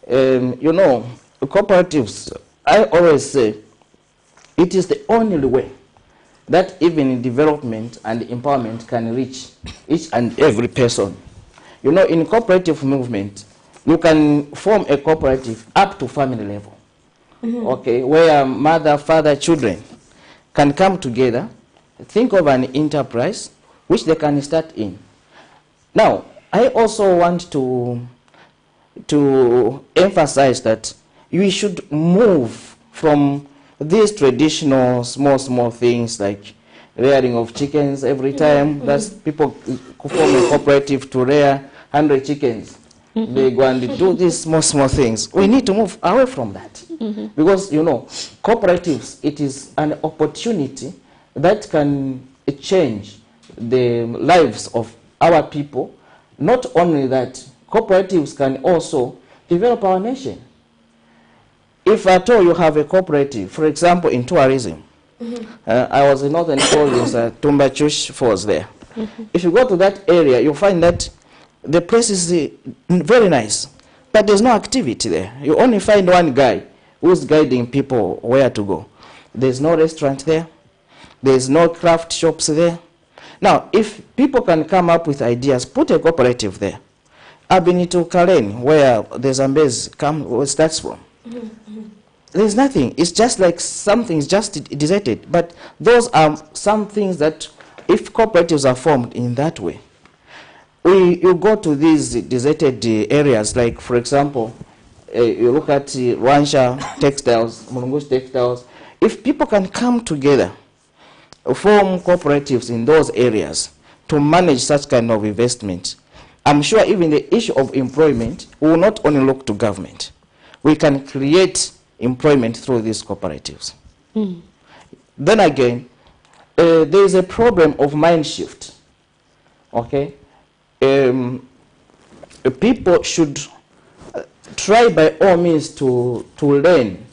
You know, cooperatives, I always say, it is the only way that even development and empowerment can reach each and every person. You know, in cooperative movement, you can form a cooperative up to family level. Okay, where mother, father, children can come together, think of an enterprise which they can start in. Now, I also want to emphasize that we should move from these traditional small things like rearing of chickens every time. That's people form a cooperative to rear 100 chickens. They go and do these small things. We need to move away from that. Because, you know, cooperatives, it is an opportunity that can change the lives of our people. Not only that, cooperatives can also develop our nation. If at all you have a cooperative, for example, in tourism, I was in Northern Province, Tumbachush Falls there. If you go to that area, you'll find that the place is very nice, but there's no activity there. You only find one guy who's guiding people where to go. There's no restaurant there. There's no craft shops there. Now, if people can come up with ideas, put a cooperative there. I've been to Kalen, where the Zambezi starts from. There's nothing. It's just like something's just deserted. But those are some things that, if cooperatives are formed in that way, you go to these deserted areas, like, for example, you look at Rwansha textiles, Mulungushi textiles. If people can come together, form cooperatives in those areas to manage such kind of investment, I'm sure even the issue of employment will not only look to government. We can create employment through these cooperatives. Then again, there is a problem of mind shift. Okay? People should try by all means to learn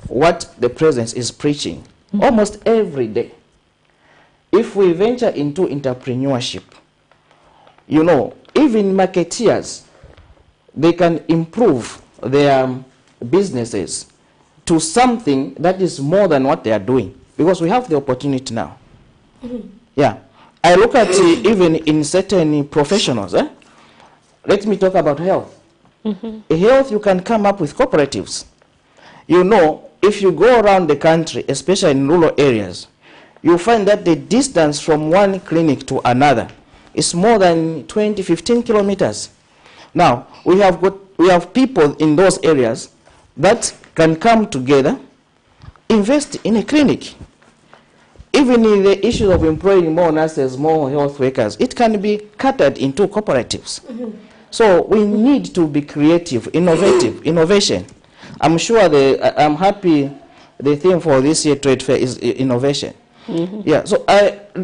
what the President is preaching almost every day. If we venture into entrepreneurship, you know, even marketeers, they can improve their businesses to something that is more than what they are doing, because we have the opportunity now. Yeah, I look at even in certain professionals. Let me talk about health. Health, you can come up with cooperatives. You know, if you go around the country, especially in rural areas, you find that the distance from one clinic to another is more than 15 kilometers. Now, we have people in those areas that can come together, invest in a clinic. Even in the issue of employing more nurses, more health workers, it can be catered into cooperatives. So we need to be creative, innovation. I'm sure I'm happy the theme for this year trade fair is innovation. Yeah, so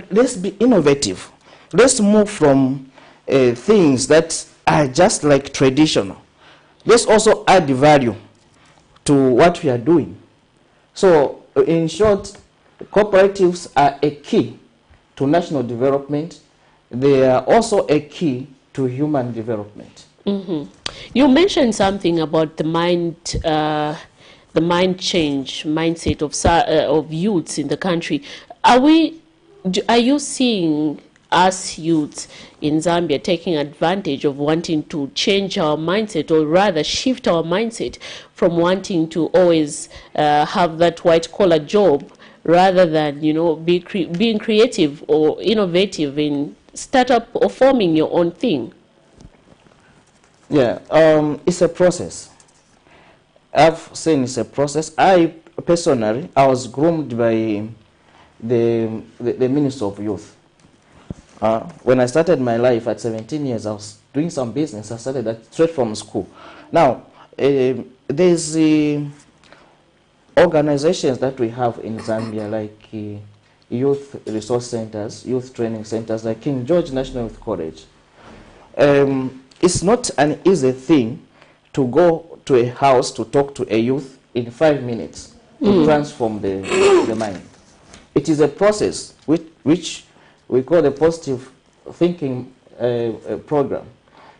let's be innovative. Let's move from things that are just like traditional. Let's also add value to what we are doing. So in short, cooperatives are a key to national development. They are also a key to human development. You mentioned something about the mind change, mindset of youths in the country. Are you seeing us youths in Zambia taking advantage of wanting to change our mindset, or rather shift our mindset from wanting to always have that white-collar job, rather than, you know, being creative or innovative in startup or forming your own thing? Yeah, it's a process. I've seen it's a process. I personally, I was groomed by the Minister of Youth. When I started my life at 17 years, I was doing some business. I started that straight from school. Now, there's organizations that we have in Zambia, like youth resource centers, youth training centers, like King George National Youth College. It's not an easy thing to go to a house to talk to a youth in 5 minutes to transform the mind. It is a process which we call the positive thinking program.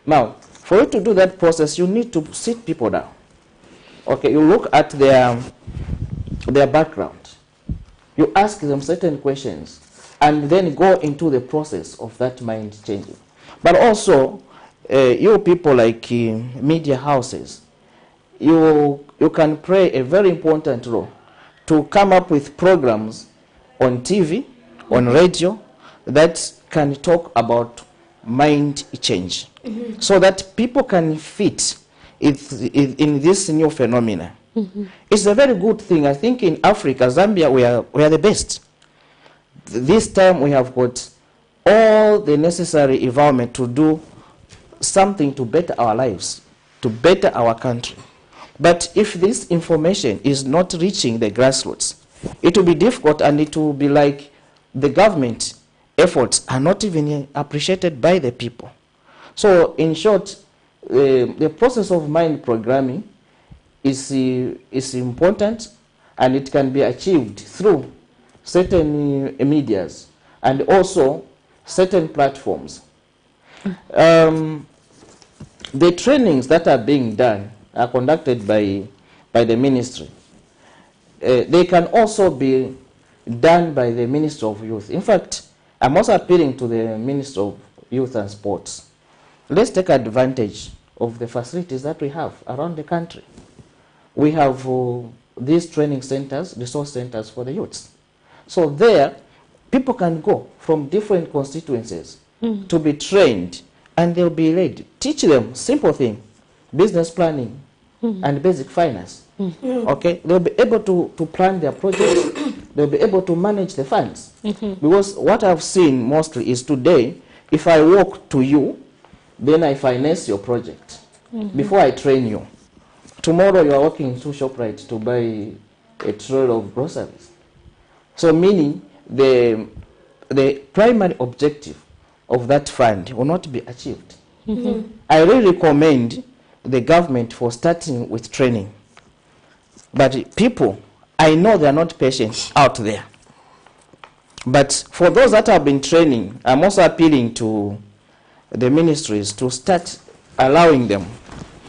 Now, for you to do that process, you need to sit people down. Okay, you look at their background. You ask them certain questions, and then go into the process of that mind changing. But also, you people like media houses, you can play a very important role to come up with programs on TV, on radio, that can talk about mind change, so that people can fit in this new phenomena. It's a very good thing. I think in Africa, Zambia, we are the best. This time we have got all the necessary environment to do something to better our lives, to better our country. But if this information is not reaching the grassroots, it will be difficult, and it will be like the government efforts are not even appreciated by the people. So in short, the process of mind programming is important, and it can be achieved through certain medias and also certain platforms. The trainings that are being done are conducted by the ministry. They can also be done by the Minister of Youth. In fact, I'm also appealing to the Minister of Youth and Sports. Let's take advantage of the facilities that we have around the country. We have these training centers, resource centers for the youths. So there, people can go from different constituencies to be trained, and they'll be led. Teach them simple things, business planning and basic finance. Okay, they'll be able to plan their projects. They'll be able to manage the funds. Because what I've seen mostly is today, if I walk to you, then I finance your project before I train you. Tomorrow you are walking to ShopRite to buy a tray of groceries. So meaning the primary objective of that fund will not be achieved. I really recommend the government for starting with training. But people, I know they are not patient out there. But for those that have been training, I'm also appealing to the ministries to start allowing them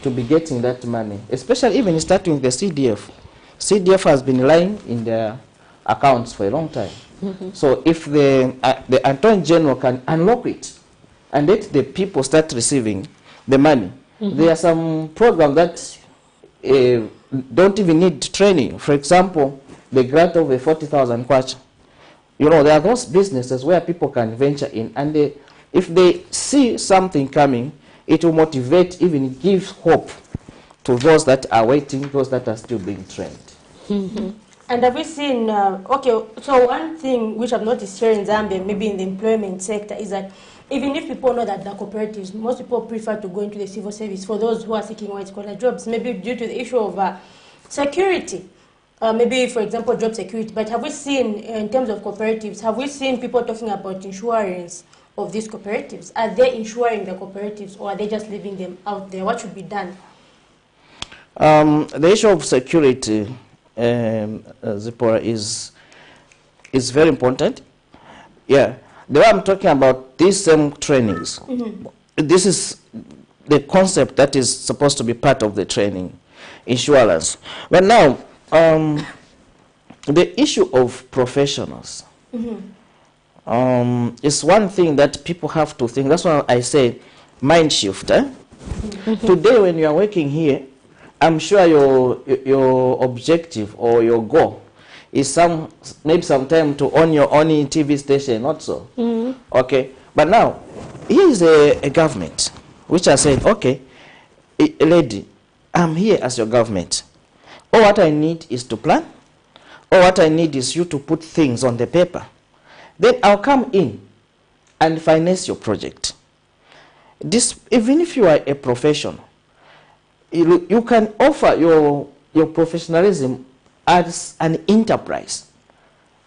to be getting that money, especially even starting with the CDF. CDF has been lying in their accounts for a long time. So if the Attorney General can unlock it and let the people start receiving the money, there are some programs that don't even need training. For example, the grant of the 40,000 kwacha. You know, there are those businesses where people can venture in, and if they see something coming, it will motivate, even give hope to those that are waiting, those that are still being trained. And have we seen, okay, so one thing which I've noticed here in Zambia, maybe in the employment sector, is that even if people know that they're cooperatives, most people prefer to go into the civil service for those who are seeking white-collar jobs, maybe due to the issue of security. Maybe, for example, job security. But have we seen, in terms of cooperatives, have we seen people talking about insurance of these cooperatives? Are they insuring the cooperatives, or are they just leaving them out there? What should be done? The issue of security, Zipporah, is very important. Yeah, the way I'm talking about these same trainings, this is the concept that is supposed to be part of the training, insurance. But now, the issue of professionals is one thing that people have to think. That's why I say mind shift. Today, when you are working here, I'm sure your objective or your goal is maybe sometime to own your own TV station, not so. Okay, but now here is a government which has said, okay, lady, I'm here as your government. All what I need is to plan. All what I need is you to put things on the paper. Then I'll come in and finance your project. This, even if you are a professional, you can offer your professionalism as an enterprise.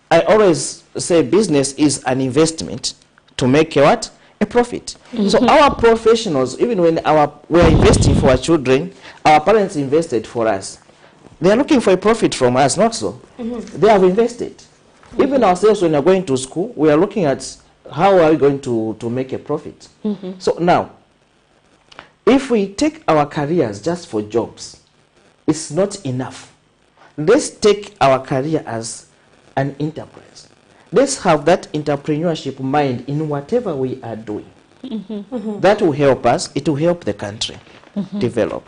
I always say business is an investment to make a profit. So our professionals, even when we are investing for our children, our parents invested for us. They are looking for a profit from us, not so. They have invested. Even ourselves, when we are going to school, we are looking at how are we going to make a profit. So now, if we take our careers just for jobs, it's not enough. Let's take our career as an enterprise. Let's have that entrepreneurship mind in whatever we are doing. That will help us. It will help the country develop.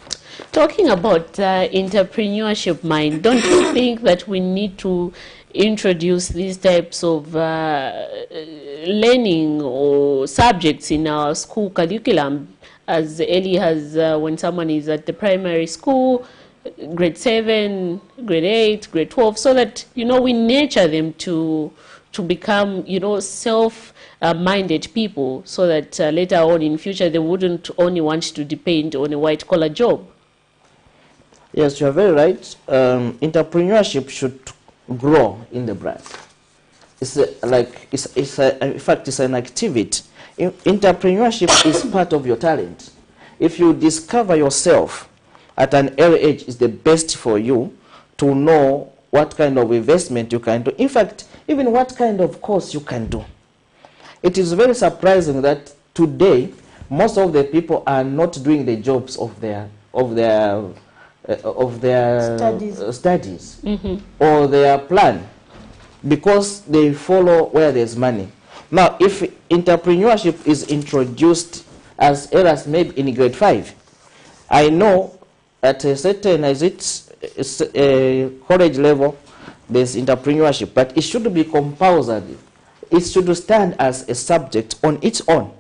Talking about entrepreneurship mind, don't you think that we need to introduce these types of learning or subjects in our school curriculum as early as when someone is at the primary school, grade 7, grade 8, grade 12, so that, you know, we nurture them to become, you know, self-minded people, so that later on in future they wouldn't only want to depend on a white-collar job. Yes, you are very right. Entrepreneurship should grow in the brain. In fact, it's an activity. Entrepreneurship is part of your talent. If you discover yourself at an early age, it's the best for you to know what kind of investment you can do. In fact, even what kind of course you can do. It is very surprising that today most of the people are not doing the jobs of their studies or their plan, because they follow where there's money. Now, if entrepreneurship is introduced as early as maybe in grade 5, I know at a certain college level there's entrepreneurship, but it should be compulsory. It should stand as a subject on its own.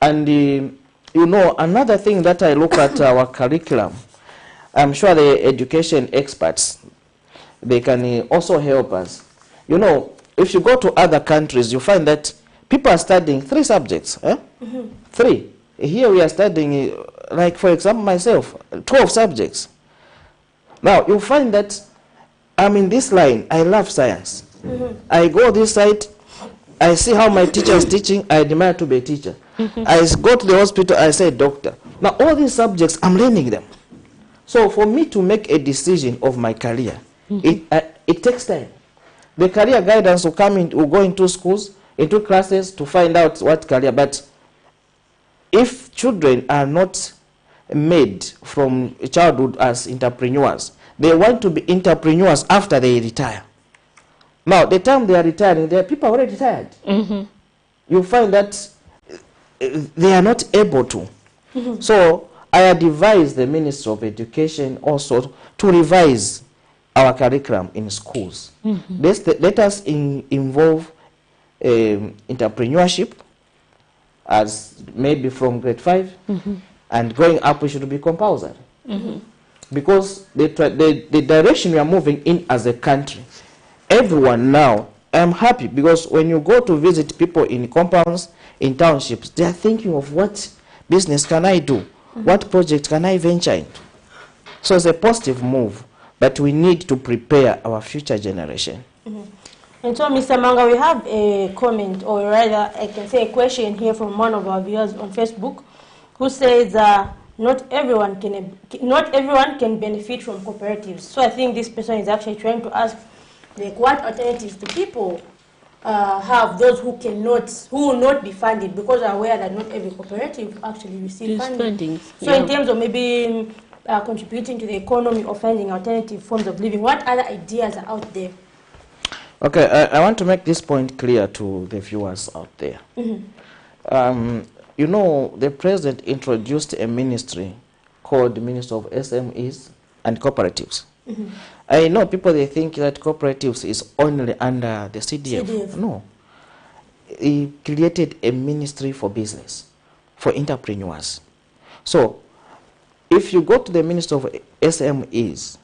And you know, another thing that I look at our curriculum, I'm sure the education experts, they can also help us. You know, if you go to other countries, you find that people are studying 3 subjects. 3. Here we are studying, like for example myself, 12 subjects. Now, you find that I'm in this line. I love science. I go this side, I see how my teacher is teaching, I admire to be a teacher. I go to the hospital, I say doctor. Now, all these subjects, I'm learning them. So for me to make a decision of my career, it takes time. The career guidance will come in, will go into schools, into classes to find out what career. But if children are not made from childhood as entrepreneurs, they want to be entrepreneurs after they retire. Now, the time they are retiring, there are people already retired. You find that they are not able to. So I advise the Ministry of Education also to revise our curriculum in schools. Let us involve entrepreneurship as maybe from grade 5, and going up it should be compulsory. Because the direction we are moving in as a country, everyone now, I'm happy because when you go to visit people in compounds, in townships, they are thinking of what business can I do? What project can I venture into? So it's a positive move, but we need to prepare our future generation. And so, Mr. Manga, we have a comment, or rather, I can say a question here from one of our viewers on Facebook, who says not everyone can benefit from cooperatives. So I think this person is actually trying to ask, like, what alternatives do people have, those who will not be funded, because are aware that not every cooperative actually receives funding. So in terms of maybe contributing to the economy or finding alternative forms of living, what other ideas are out there? Okay, I want to make this point clear to the viewers out there. You know, the president introduced a ministry called the Ministry of SMEs and Cooperatives. I know people, they think that cooperatives is only under the CDF. No. He created a ministry for business, for entrepreneurs. So, if you go to the Ministry of SMEs,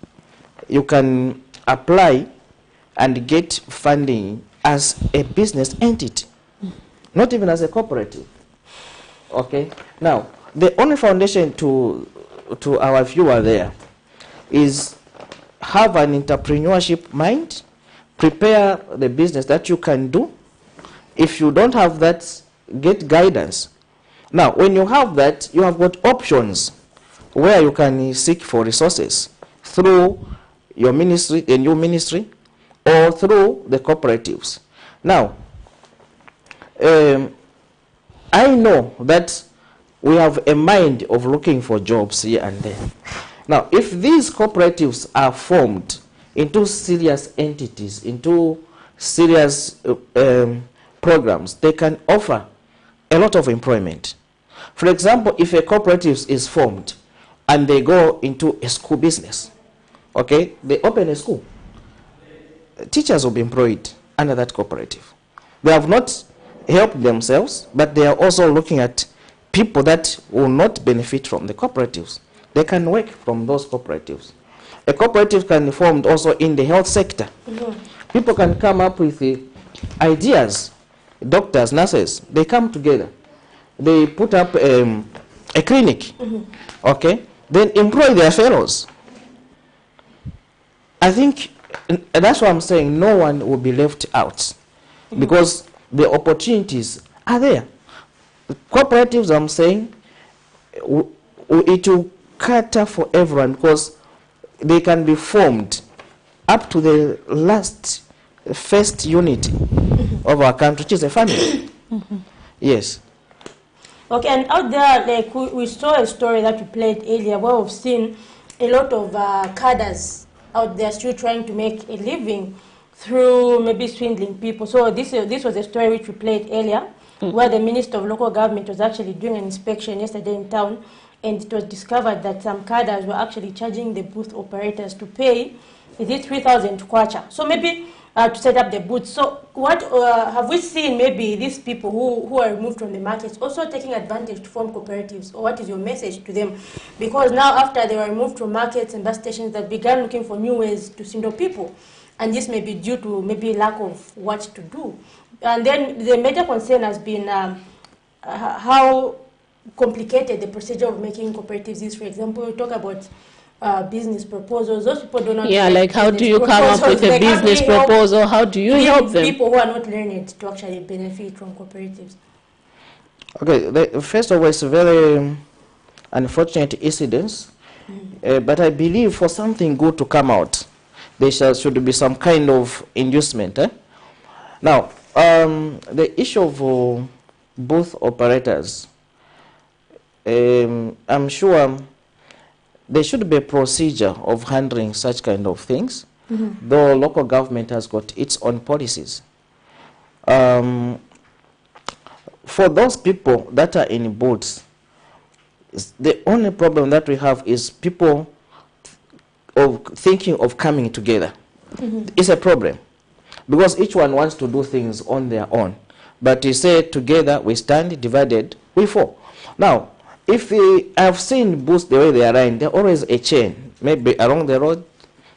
you can apply and get funding as a business entity. not even as a cooperative. Okay. Now, the only foundation to our viewer there is have an entrepreneurship mind, prepare the business that you can do. If you don't have that, get guidance. Now, when you have that, you have got options where you can seek for resources through your ministry, a new ministry, or through the cooperatives. Now, I know that we have a mind of looking for jobs here and there. Now, if these cooperatives are formed into serious entities, into serious programs, they can offer a lot of employment. For example, if a cooperative is formed and they go into a school business, okay, they open a school, teachers will be employed under that cooperative. They have not helped themselves, but they are also looking at people that will not benefit from the cooperatives. They can work from those cooperatives. A cooperative can be formed also in the health sector. People can come up with ideas. Doctors, nurses, they come together. They put up a clinic, okay? Then employ their fellows. I think that's what I'm saying. No one will be left out because the opportunities are there. Cooperatives, I'm saying, it will cater for everyone because they can be formed up to the first unit of our country, which is a family. Yes. Okay, and out there, like we saw a story that we played earlier where we've seen a lot of cadres out there still trying to make a living through maybe swindling people. So this was a story which we played earlier, where the Minister of Local Government was actually doing an inspection yesterday in town, and it was discovered that some cadres were actually charging the booth operators to pay, is it 3,000 kwacha? So maybe to set up the booths. So what have we seen maybe these people who are removed from the markets also taking advantage to form cooperatives, or what is your message to them? Because now after they were removed from markets and bus stations, they began looking for new ways to swindle people. And this may be due to maybe lack of what to do. And then the major concern has been how complicated the procedure of making cooperatives is. For example, we talk about business proposals. Those people do not. Yeah, like how do you come up with a business proposal? How do you help them? People who are not learned to actually benefit from cooperatives. Okay, first of all, it's a very unfortunate incident, but I believe for something good to come out, there should be some kind of inducement. Now, the issue of booth operators, I'm sure there should be a procedure of handling such kind of things, though local government has got its own policies. For those people that are in booths, the only problem that we have is people thinking of coming together. It's a problem because each one wants to do things on their own. But you say together we stand, divided we fall. Now, if I've seen booths the way they are running, they're always a chain, maybe along the road,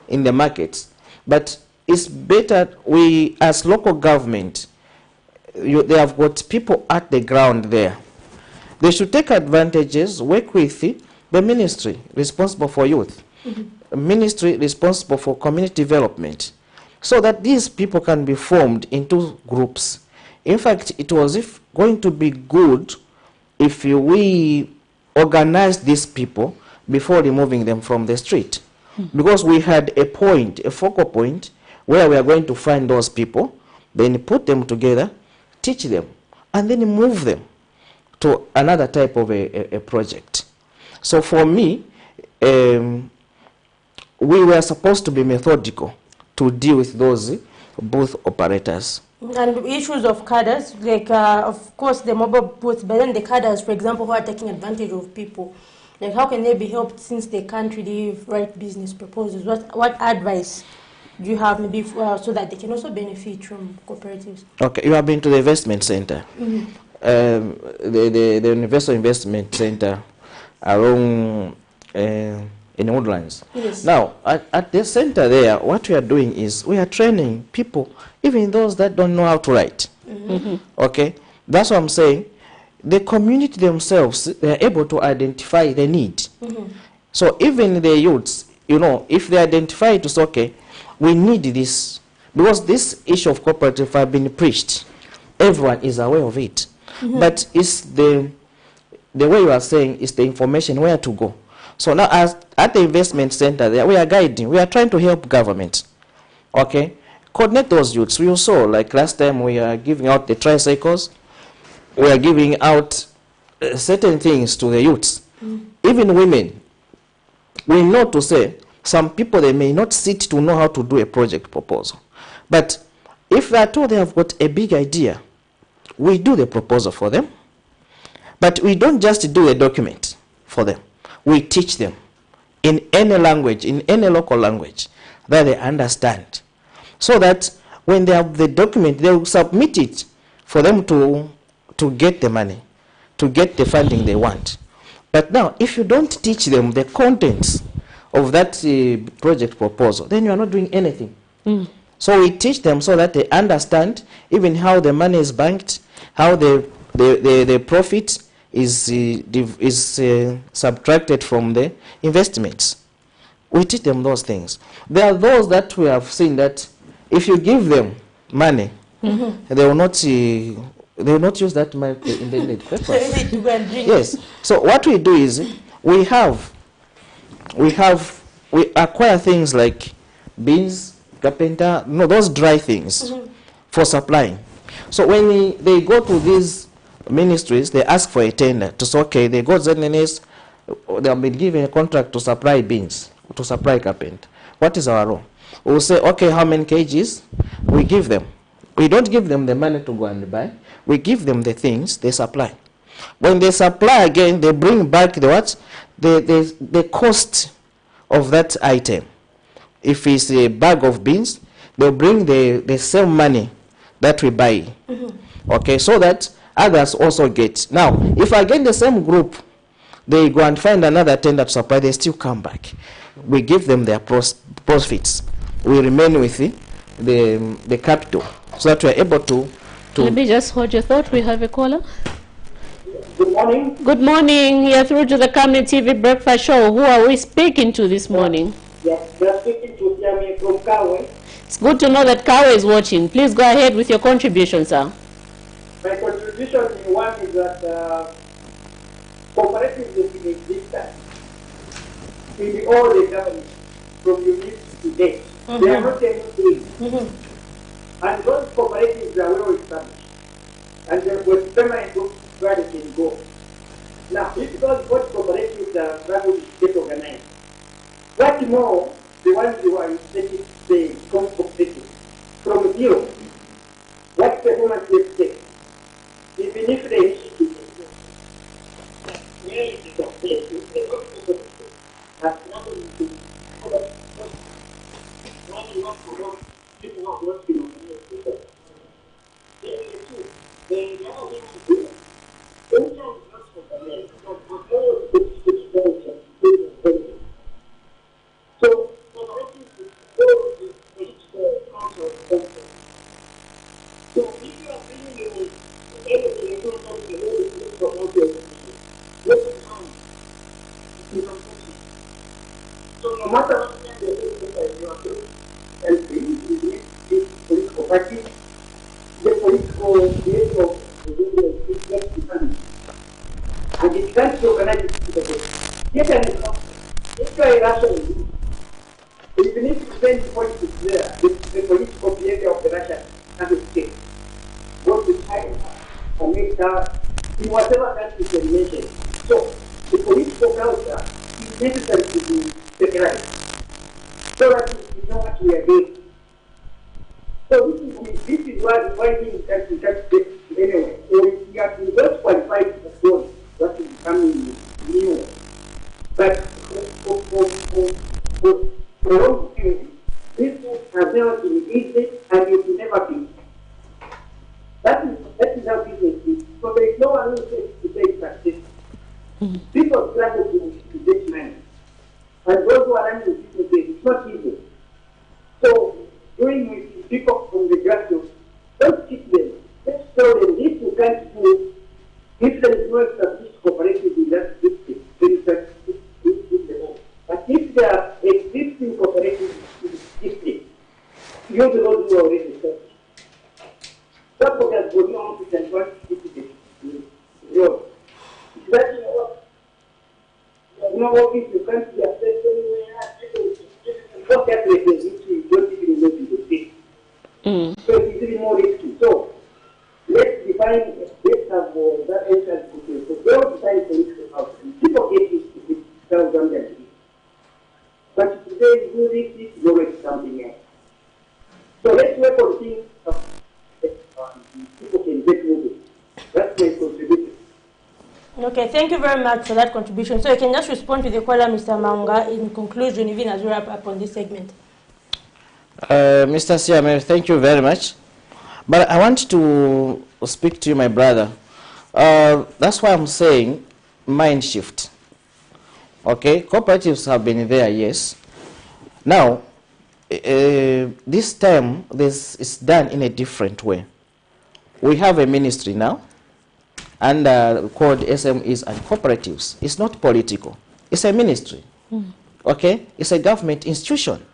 in the markets. But it's better we, as local government, they have got people at the ground there. They should take advantages, work with the ministry responsible for youth, ministry responsible for community development, so that these people can be formed into groups. In fact, it was going to be good if we organize these people before removing them from the street. Because we had a point, a focal point, where we are going to find those people, then put them together, teach them, and then move them to another type of a project. So for me, we were supposed to be methodical to deal with those booth operators. And issues of cadres, like of course the mobile booths, but then the cadres, for example, who are taking advantage of people, like how can they be helped since they can't really write business proposals? What advice do you have maybe so that they can also benefit from cooperatives? Okay, you have been to the investment center, the Universal Investment Center along in Woodlands. Yes. Now, at the center there, what we are doing is we are training people, even those that don't know how to write. Okay, That's what I'm saying. The community themselves, they're able to identify the need. So even the youths, you know, if they identify it as okay, we need this, because this issue of cooperative have been preached. Everyone is aware of it. But it's the way you are saying is the information where to go. So now as at the investment center there, we are guiding, we are trying to help government. Okay? Coordinate those youths. We saw like last time we are giving out the tricycles, we are giving out certain things to the youths. Even women, we know to say some people they may not sit to know how to do a project proposal. But if they are told they have got a big idea, we do the proposal for them. But we don't just do a document for them. We teach them in any language, in any local language that they understand. So that when they have the document, they will submit it for them to get the money, to get the funding they want. But now, if you don't teach them the contents of that project proposal, then you are not doing anything. So we teach them so that they understand even how the money is banked, how the profit is subtracted from the investments. We teach them those things. There are those that we have seen that if you give them money, they will not use that money in the purpose. Yes. So what we do is we acquire things like beans, carpenter, no, those dry things for supplying. So when they go to these ministries, they ask for a tender to say, okay, they got ZNS, they have been given a contract to supply beans, to supply carpenter. What is our role? We'll say, okay, how many kgs? We give them. We don't give them the money to go and buy. We give them the things they supply. When they supply again, they bring back the what? The cost of that item. If it's a bag of beans, they'll bring the same money that we buy. Okay, so that others also get. Now, if again the same group, they go and find another tender to supply, they still come back. We give them their profits. We remain with the capital, so that we are able to. Let me just hold your thought. We have a caller. Good morning. Good morning. You're through to the Camnet TV Breakfast Show. Who are we speaking to this morning? Yes, we're speaking to Jamie from Kawe. It's good to know that Kawe is watching. Please go ahead with your contribution, sir. My contribution in one is that cooperatives have been existent in all the governments from units to date. They are not any thing. And those cooperatives are well established. And they were permanent groups where they can go. Now, if those both cooperatives are struggling to get organized, what more the ones who are initiating the cooperative from zero? What performance they take? Even if they no matter what political party, the political creation of the and it can't be organized together. Yet and if you are irrational, even if you send politics there, the political behavior of the Russian and the state, go to China, America, in whatever country you can mention. So the political culture is necessary to be stabilized so that we know what we are doing. So this is why things can get anyway. So we have been just qualified for what is becoming new. But for long period, this has never been easy and it will never be. That is how business is. So there is no one who says today success. People struggle to get money. And those who are running businesses, it's not easy. So doing with people from the grassroots, don't teach them. Let's tell them this you can't do no office, you can't be assessed anywhere. What happens is you don't even know the state. So it's really more risky. So let's define, let's have that entrance control. So don't define political outcome. People get used to it, Zambian. But today, do this, is always something else. So let's work on things people can get moving. That's my contribution. Okay, thank you very much for that contribution. So you can just respond to the caller, Mr. Maunga, in conclusion, even as we wrap up on this segment. Mr. Siame, thank you very much. But I want to speak to you, my brother. That's why I'm saying mind shift. Okay, cooperatives have been there, yes. Now, this time, this is done in a different way. We have a ministry now, and called SMEs and cooperatives. It's not political. It's a ministry. Okay? It's a government institution.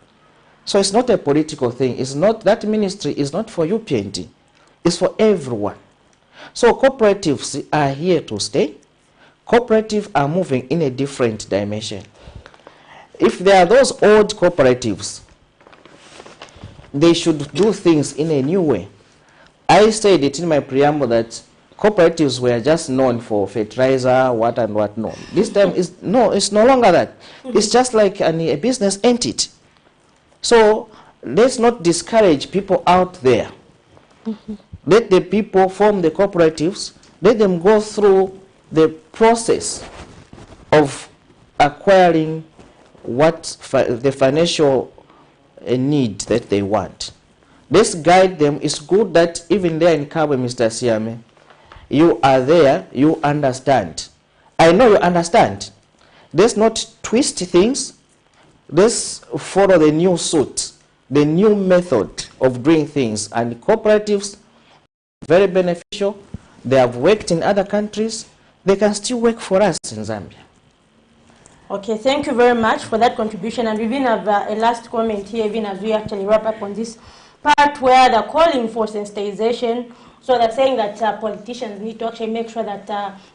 So it's not a political thing. It's not, that ministry is not for UPND. It's for everyone. So cooperatives are here to stay. Cooperatives are moving in a different dimension. If there are those old cooperatives, they should do things in a new way. I said it in my preamble that cooperatives were just known for fertilizer, what and what not. This time is no, it's no longer that. It's just like a business entity. So let's not discourage people out there. Let the people form the cooperatives. Let them go through the process of acquiring what the financial need that they want. Let's guide them. It's good that even there in Kabwe, Mr. Siame, you are there, you understand. I know you understand. Let's not twist things. Let's follow the new suit, the new method of doing things. And cooperatives, very beneficial. They have worked in other countries. They can still work for us in Zambia. Okay, thank you very much for that contribution. And we even have a last comment here, even as we actually wrap up on this part where they're calling for sensitization. So they're saying that politicians need to actually make sure that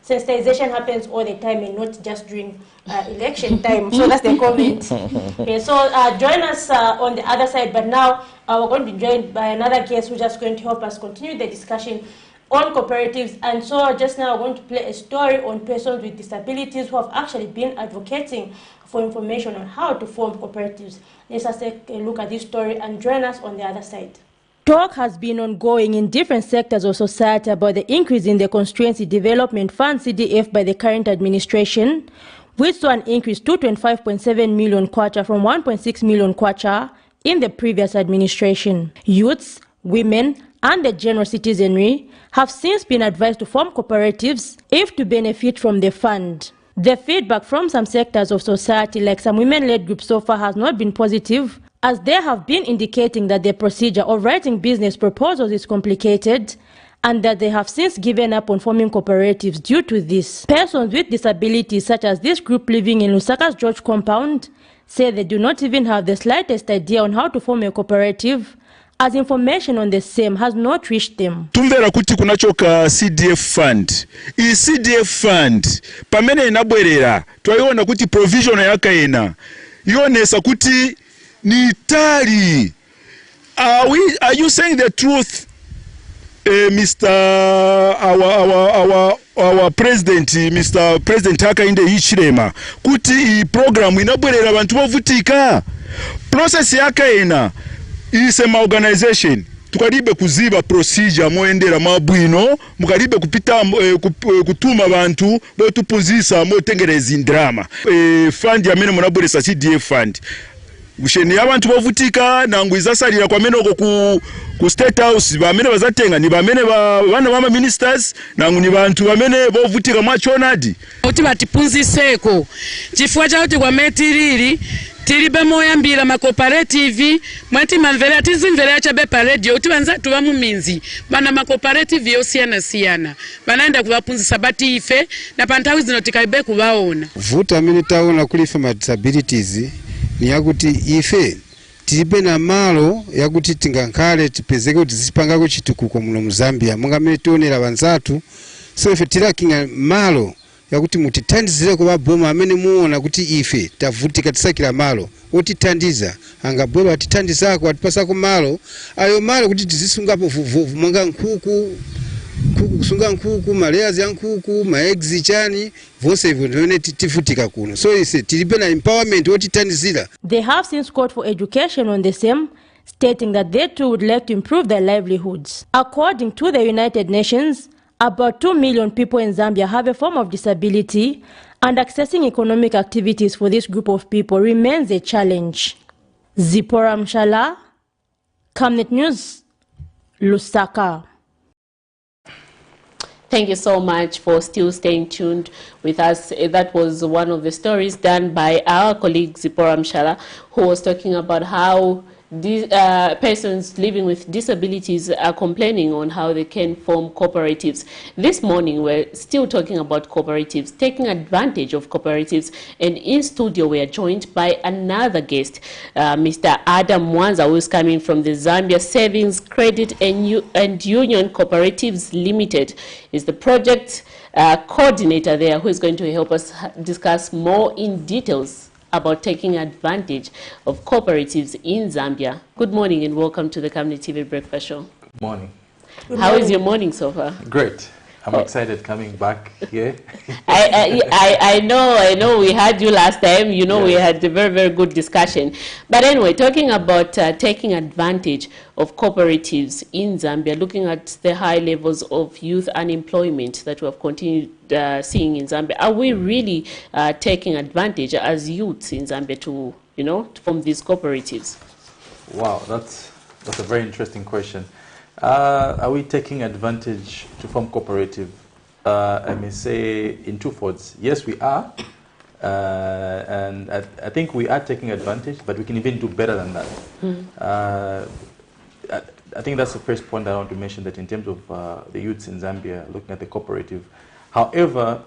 sensitization happens all the time and not just during election time. So that's the comment. Okay, so join us on the other side. But now we're going to be joined by another guest who's just going to help us continue the discussion on cooperatives. And so just now we're going to play a story on persons with disabilities who have actually been advocating for information on how to form cooperatives. Let's just take a look at this story and join us on the other side. Talk has been ongoing in different sectors of society about the increase in the Constituency Development Fund CDF by the current administration, which saw an increase to 25.7 million kwacha from 1.6 million kwacha in the previous administration. Youths, women, and the general citizenry have since been advised to form cooperatives if to benefit from the fund. The feedback from some sectors of society, like some women-led groups so far, has not been positive, as they have been indicating that the procedure of writing business proposals is complicated and that they have since given up on forming cooperatives due to this. Persons with disabilities, such as this group living in Lusaka's George compound, say they do not even have the slightest idea on how to form a cooperative, as information on the same has not reached them. Tumvera kuti kunachoka CDF fund. I CDF fund pamene inabwerera twaiona kuti provision yakaena ionesa kuti ni tali. Are you saying the truth, Mr. Our president, Mr. President Hakainde Hichilema, kuti I program inabwerera bantu bavutika? Process yakaena is a organization. Tukaribe kuziba procedure moendera mabwino, mukaribe kupita kutuma bantu botupunzisa motengereza indrama. Fund ya mene munabweresa CDF fund. Usheni abantu bavutika nangu izasalira kwa mene ku State House bamene bazatenga ni bamene bana bama ministers nangu ni bantu bamene bavutika mwachonadi. Oti batipunziseko. Chifukwa cha kuti kwa metiriri tiribe moyambira ma cooperative mwati mamvera tizimvera chabe pa radio uti banza tuba muminzi bana ma cooperative yosiyana banaenda kubapunzisa bati ife na pantawi zino tikaibe kubaona vuta amene taona kulifa ma disabilities ni yakuti ife tilibe na malo yakuti tingankale tipezeke kuti zipanga ku chitukuko muno mu Zambia monga mene tionera banzatu so ife tilakinga malo yakuti mutithandizire kuba boma amene muona kuti ife tavutika tisakira malo otithandiza angabwera atithandizako atipasako malo ayo malo kuti tizisungapo monga nkhuku kusunga nkhuku malayers ya nkhuku maeggs chani vonse hivyo ndione tivutika kuno so ise tilibe na empowerment otithandizira. They have since called for education on the same, stating that they too would like to improve their livelihoods. According to the United Nations, about 2 million people in Zambia have a form of disability, and accessing economic activities for this group of people remains a challenge. Zipporah Mshala, Camnet News, Lusaka. Thank you so much for still staying tuned with us. That was one of the stories done by our colleague Zipporah Mshala, who was talking about how persons living with disabilities are complaining on how they can form cooperatives. This morning we're still talking about cooperatives, taking advantage of cooperatives, and in studio we are joined by another guest, Mr. Adam Mwanza, who is coming from the Zambia Savings, Credit and Union Cooperatives Limited. Is the project coordinator there, who is going to help us discuss more in details about taking advantage of cooperatives in Zambia. Good morning and welcome to the Camnet TV Breakfast Show. Good morning. How is your morning so far? Great. I'm excited coming back here. I know we had you last time. You know, we had a very, very good discussion. But anyway, talking about taking advantage of cooperatives in Zambia, looking at the high levels of youth unemployment that we have continued seeing in Zambia, are we really taking advantage as youths in Zambia to, you know, from these cooperatives? Wow, that's a very interesting question. Are we taking advantage to form cooperative? I may say in two folds. Yes, we are. And I think we are taking advantage, but we can even do better than that. I think that's the first point I want to mention, that in terms of the youths in Zambia looking at the cooperative. However,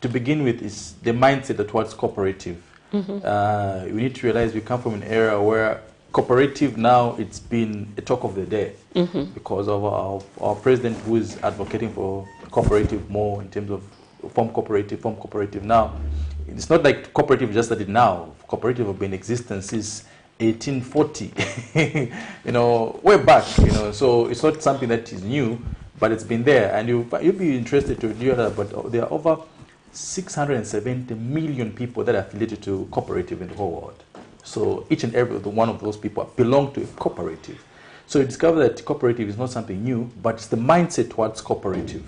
to begin with is the mindset towards cooperative. We need to realize we come from an era where cooperative now, it's been a talk of the day because of our president, who is advocating for cooperative more in terms of form cooperative now. It's not like cooperative just started now. Cooperative have been in existence since 1840, you know, way back, you know, so it's not something that is new, but it's been there. And you'll be interested to hear that, but there are over 670 million people that are affiliated to cooperative in the whole world. So each and every one of those people belong to a cooperative. So you discover that cooperative is not something new, but it's the mindset towards cooperative.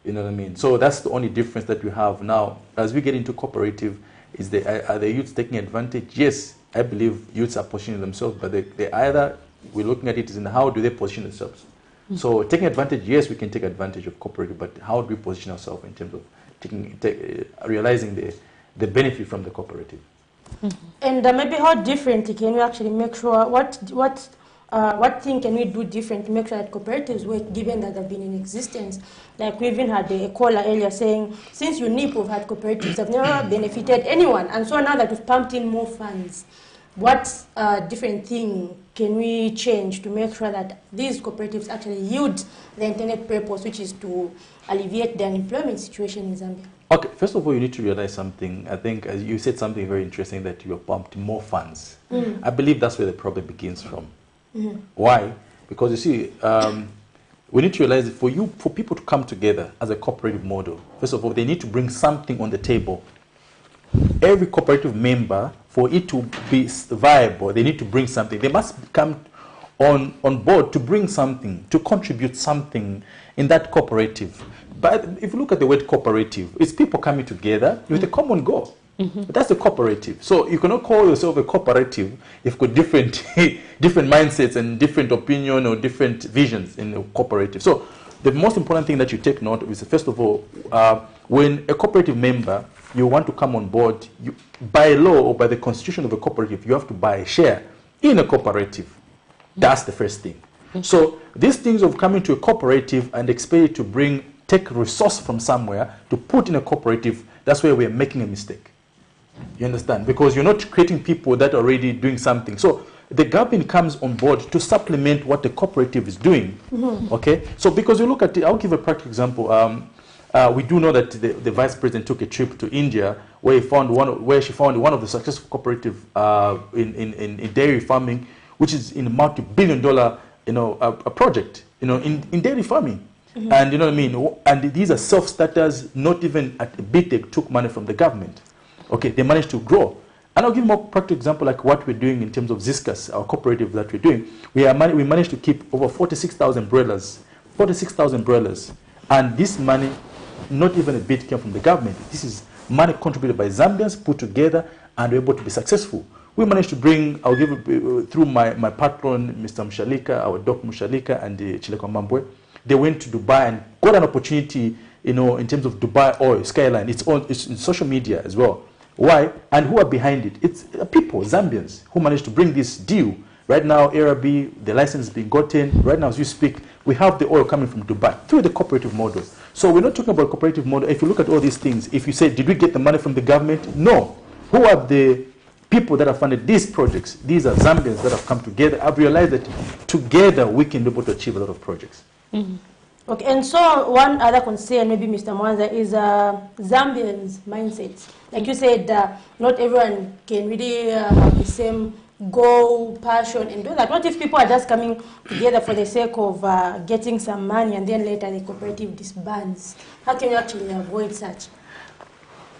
You know what I mean? So that's the only difference that we have now. As we get into cooperative, are the youths taking advantage? Yes, I believe youths are positioning themselves, but they either, we're looking at it as in how do they position themselves. So taking advantage, yes, we can take advantage of cooperative, but how do we position ourselves in terms of realizing the benefit from the cooperative? And maybe how differently can we actually make sure, what thing can we do different to make sure that cooperatives work, given that they've been in existence? Like we even had a caller earlier saying, since UNIP have had cooperatives, they've never benefited anyone. And so now that we've pumped in more funds, what different thing can we change to make sure that these cooperatives actually yield the intended purpose, which is to alleviate the unemployment situation in Zambia? Okay, first of all, you need to realize something. I think you said something very interesting, that you have pumped more funds. I believe that's where the problem begins from. Why? Because you see, we need to realize that for people to come together as a cooperative model, first of all, they need to bring something on the table. Every cooperative member, for it to be viable, they need to bring something. They must come on board to bring something, to contribute something in that cooperative. But if you look at the word cooperative, it's people coming together with a common goal. That's the cooperative. So you cannot call yourself a cooperative if you've got different mindsets and different opinion or different visions in a cooperative. So the most important thing that you take note of is, first of all, when a cooperative member, you want to come on board, by law or by the constitution of a cooperative, you have to buy a share in a cooperative. That's the first thing. So these things of coming to a cooperative and expect it to take resource from somewhere to put in a cooperative, that's where we're making a mistake. You understand? Because you're not creating people that are already doing something. So the government comes on board to supplement what the cooperative is doing. Okay? So because you look at it, I'll give a practical example. we do know that the vice president took a trip to India where she found one of the successful cooperative in dairy farming, which is in a multi-billion-dollar a project in dairy farming. And you know what I mean? And these are self-starters, not even at a bit they took money from the government. Okay, they managed to grow. And I'll give more practical example like what we're doing in terms of Ziskas, our cooperative that we're doing. We managed to keep over 46,000 broilers. 46,000 broilers. And this money, not even a bit came from the government. This is money contributed by Zambians, put together, and we're able to be successful. We managed to bring, I'll give through my patron, Mr. Mushalika, our Doc Mushalika, and Chilekwa Mambwe. They went to Dubai and got an opportunity, in terms of Dubai oil, Skyline. It's in social media as well. Why? And who are behind it? It's people, Zambians, who managed to bring this deal. Right now, Arabi, the license is being gotten. Right now, as you speak, we have the oil coming from Dubai through the cooperative model. So we're not talking about cooperative model. If you look at all these things, if you say, did we get the money from the government? No. Who are the people that have funded these projects? These are Zambians that have come together. I've realized that together we can be able to achieve a lot of projects. Okay, and so one other concern, maybe Mr. Mwanza, is Zambians' mindset. Like you said, not everyone can really have the same goal, passion, and do that. What if people are just coming together for the sake of getting some money and then later the cooperative disbands? How can you actually avoid such?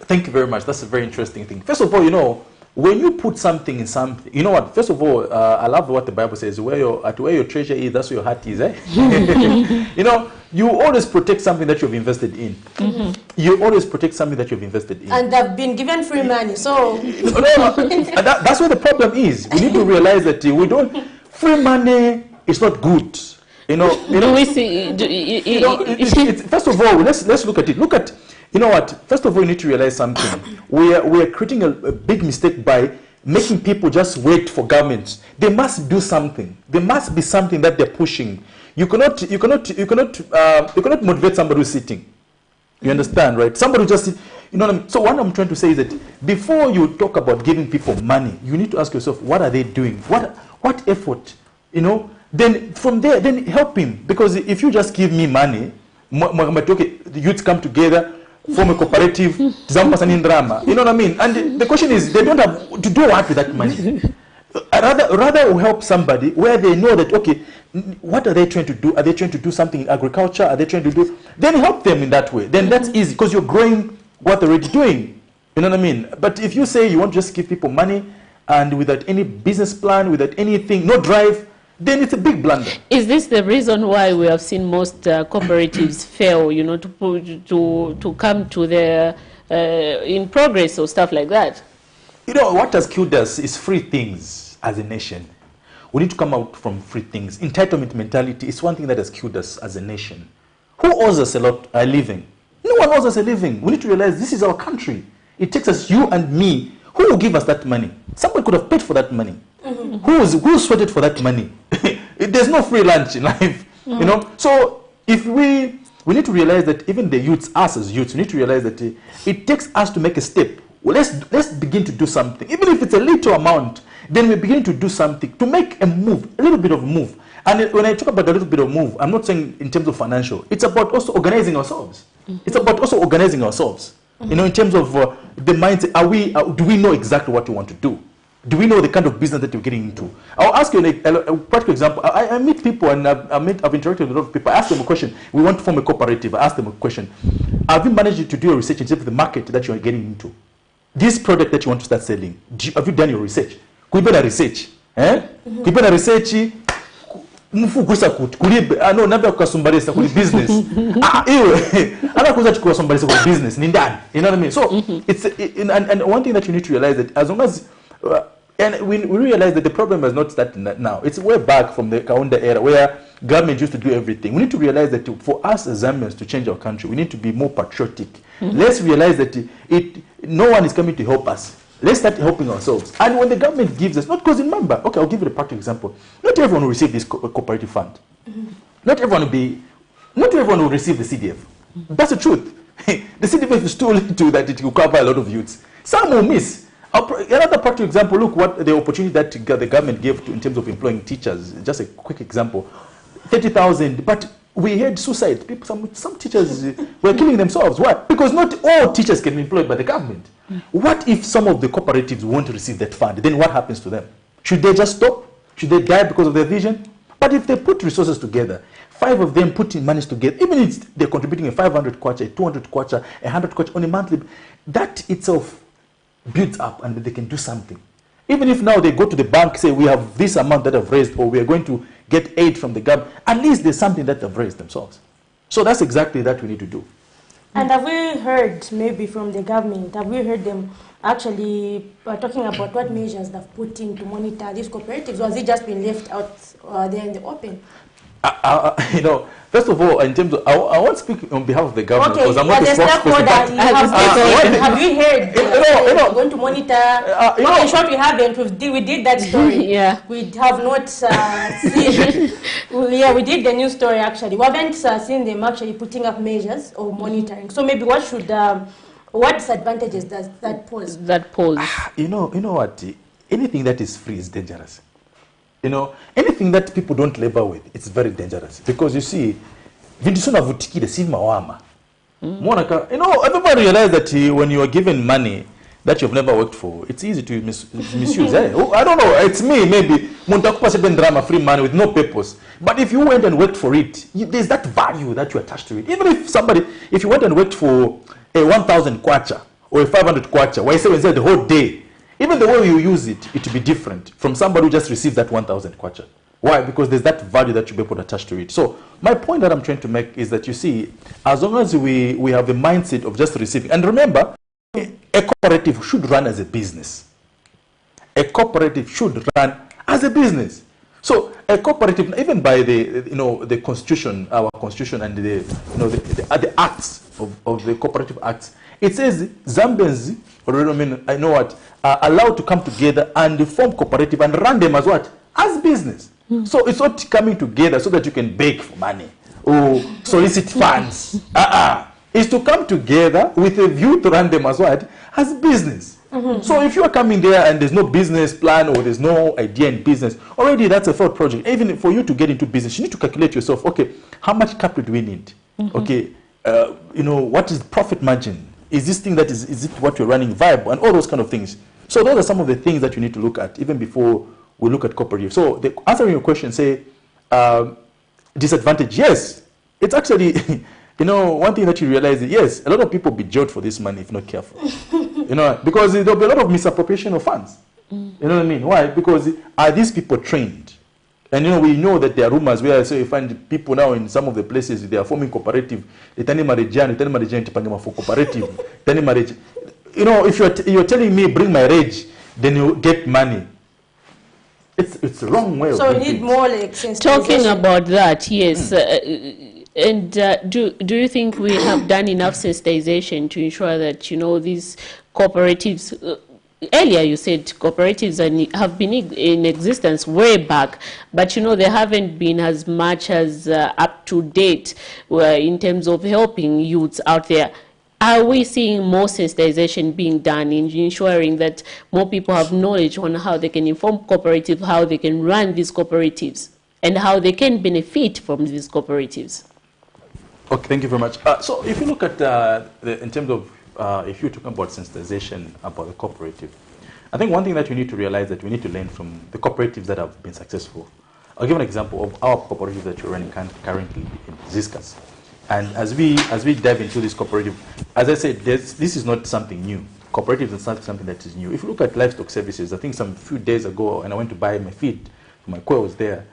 Thank you very much. That's a very interesting thing. First of all, when you put something in something, you know what? First of all, I love what the Bible says. Where your treasure is, that's where your heart is. You always protect something that you've invested in. You always protect something that you've invested in. And they've been given free money, so that's where the problem is. We need to realize that free money is not good. First of all, let's look at it. You know what? First of all, you need to realize something. We are creating a big mistake by making people just wait for governments. They must do something. There must be something that they're pushing. You cannot motivate somebody who's sitting. You understand, right? Somebody who just sit, you know what I mean? So what I'm trying to say is that before you talk about giving people money, you need to ask yourself, what are they doing? What effort? Then from there, then help him. Because if you just give me money, the youths come together, form a cooperative, you know what I mean? And the question is, they don't have to do what with that money. Rather help somebody where they know that, okay, what are they trying to do? Are they trying to do something in agriculture? Are they trying to do? Then help them in that way. Then that's easy because you're growing what they're already doing. You know what I mean? But if you say you want to just give people money and without any business plan, without anything, no drive, then it's a big blunder. Is this the reason why we have seen most cooperatives fail, to come to their in progress or stuff like that? What has killed us is free things as a nation. We need to come out from free things. Entitlement mentality is one thing that has killed us as a nation. Who owes us a living? No one owes us a living. We need to realize this is our country. It takes us, you and me. Who will give us that money? Somebody could have paid for that money. Who sweated for that money? There's no free lunch in life, So if we need to realize that even the youths, us as youths, we need to realize that it takes us to make a step. Well, let's begin to do something, even if it's a little amount. Then we begin to do something to make a move, a little bit of move. And when I talk about a little bit of move, I'm not saying in terms of financial. It's about also organizing ourselves. It's about also organizing ourselves. In terms of the mindset, do we know exactly what we want to do? Do we know the kind of business that you're getting into? I'll ask you a practical example. I meet people and I've interacted with a lot of people. I ask them a question. We want to form a cooperative. I ask them a question. Have you managed to do a research in terms of the market that you are getting into? This product that you want to start selling, have you done your research? Could you better research? Could you better research? Business. Business. You know what I mean? So it's and one thing that you need to realize that as long as and we realize that the problem has not started now. It's way back from the Kaunda era where government used to do everything. We need to realize that for us as Zambians to change our country, we need to be more patriotic. Let's realize that no one is coming to help us. Let's start helping ourselves. And when the government gives us, not because remember, okay, I'll give you a practical example. Not everyone will receive this cooperative fund. Not everyone will receive the CDF. That's the truth. The CDF is too little that it will cover a lot of youths. Some will miss. Another practical example, look what the opportunity that the government gave in terms of employing teachers. Just a quick example. 30,000, but we had suicide. People, some teachers were killing themselves. Why? Because not all teachers can be employed by the government. What if some of the cooperatives won't receive that fund? Then what happens to them? Should they just stop? Should they die because of their vision? But if they put resources together, 5 of them putting money together, even if they're contributing a 500 kwacha, a 200 kwacha, a 100 kwacha on a monthly, that itself builds up and they can do something. Even if now they go to the bank, say we have this amount that I've raised, or we are going to get aid from the government, at least there's something that they've raised themselves. So that's exactly that we need to do. And have we heard maybe from the government, have we heard them actually talking about what measures they've put in to monitor these cooperatives, or has it just been left out there in the open? You know, first of all, in terms of, I won't speak on behalf of the government because I'm not a spokesperson. Have you heard they're going to monitor? In short, we haven't. We did that story. Yeah. We have not seen. We did the news story actually. We haven't seen them actually putting up measures or monitoring. So maybe what should, what disadvantages does that pose? You know what? Anything that is free is dangerous. You know, anything that people don't labor with, it's very dangerous. Because you see, you know, everybody realizes that when you are given money that you've never worked for, it's easy to misuse. I don't know, it's me, maybe. Drama, free money with no purpose. But if you went and worked for it, there's that value that you attach to it. Even if you went and worked for a 1,000 kwacha or a 500 kwacha, why say the whole day, even the way you use it, it will be different from somebody who just receives that 1,000 kwacha. Why? Because there's that value that you be able to attach to it. So my point that I'm trying to make is that you see, as long as we have the mindset of just receiving, and remember, a cooperative should run as a business. A cooperative should run as a business. So a cooperative, even by the constitution, our constitution, and the acts of the cooperative acts, it says Zambians, are allowed to come together and form cooperative and run them as what? As business. So it's not coming together so that you can beg for money or solicit funds. It's to come together with a view to run them as what? As business. So if you are coming there and there's no business plan or there's no idea in business, already that's a failed project. Even for you to get into business, you need to calculate yourself, okay, how much capital do we need? Okay, what is the profit margin? Is this thing is it what you're running viable? And all those kind of things. So those are some of the things that you need to look at even before we look at cooperative. So answering your question, say, disadvantage, yes. It's actually, one thing that you realize is, yes, a lot of people be jailed for this money if not careful. Because there'll be a lot of misappropriation of funds. You know what I mean? Why? Because are these people trained? And we know that there are rumors where you find people now in some of the places they are forming cooperative. For cooperative. If you're telling me bring my rage, then you get money. It's the wrong way. So we need more like talking about that, yes. And do you think we have done enough sensitization to ensure that these cooperatives? Earlier you said cooperatives have been in existence way back, but they haven't been as much as up to date in terms of helping youths out there. Are we seeing more sensitization being done in ensuring that more people have knowledge on how they can inform cooperatives, how they can run these cooperatives, and how they can benefit from these cooperatives? Okay, thank you very much. So if you look at in terms of if you're talking about sensitization about the cooperative, I think one thing that we need to realize that we need to learn from the cooperatives that have been successful. I'll give an example of our cooperative that we're running currently in Ziskas. And as we dive into this cooperative, as I said, this is not something new. Cooperatives is not something that is new. If you look at livestock services, I think some few days ago, and I went to buy my feed, my quails there,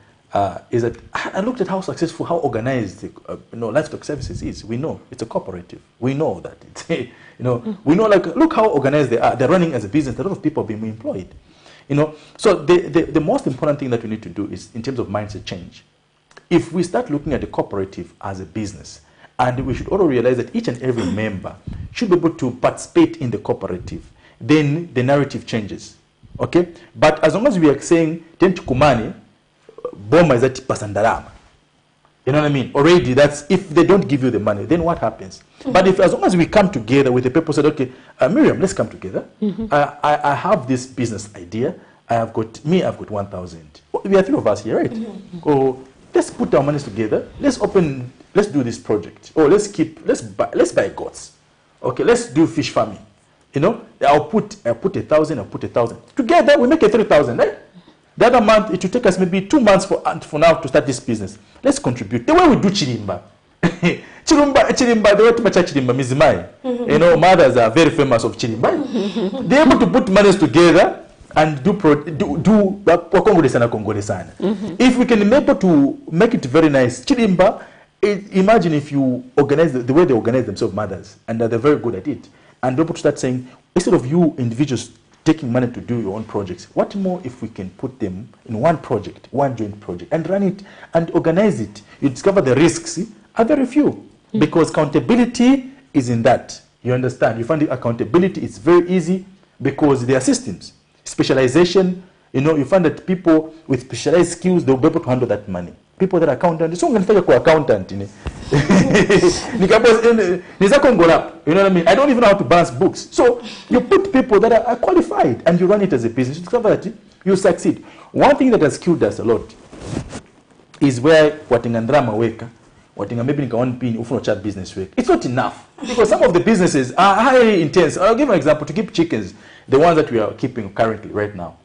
is that I looked at how successful, how organized livestock services is. We know it's a cooperative. We know that it's we know look how organized they are. They're running as a business. A lot of people are being employed. So the most important thing that we need to do is in terms of mindset change. If we start looking at the cooperative as a business, and we should also realize that each and every member should be able to participate in the cooperative, then the narrative changes. Okay? But as long as we are saying, kumani, Boma is that pasandarama. You know what I mean? Already, that's if they don't give you the money, then what happens? But as long as we come together with the people, said, okay, Miriam, let's come together. I have this business idea. I've got 1,000. We are 3 of us here, right? Or let's put our monies together. Let's do this project. Or let's buy goats. Okay, let's do fish farming. You know, I'll put 1,000, I'll put 1,000. Together, we make it 3,000, right? The other month, it will take us maybe 2 months for now to start this business. Let's contribute. The way we do chirimba. Chirimba, the way to make chirimba, Mizimai. You know, mothers are very famous of chirimba. They're able to put monies together and do If we can be able to make it very nice, chirimba, imagine if you organize the way they organize themselves, mothers, and they're very good at it. And they're able to start saying, instead of you individuals taking money to do your own projects, what more if we can put them in one project, one joint project, and run it and organize it? You discover the risks are very few, because accountability is in that. You understand? You find the accountability is very easy because there are systems. Specialization, you know, you find that people with specialized skills, they'll be able to handle that money. People that are accountants, so ngani kwa accountant ni. You know what I mean? I don't even know how to balance books. So you put people that are qualified and you run it as a business. You discover that you succeed. One thing that has killed us a lot is where watingandrama weka, watinga maybe nika one pin ufuno chat business work. It's not enough because some of the businesses are highly intense. I'll give an example. To keep chickens, the ones that we are keeping currently right now,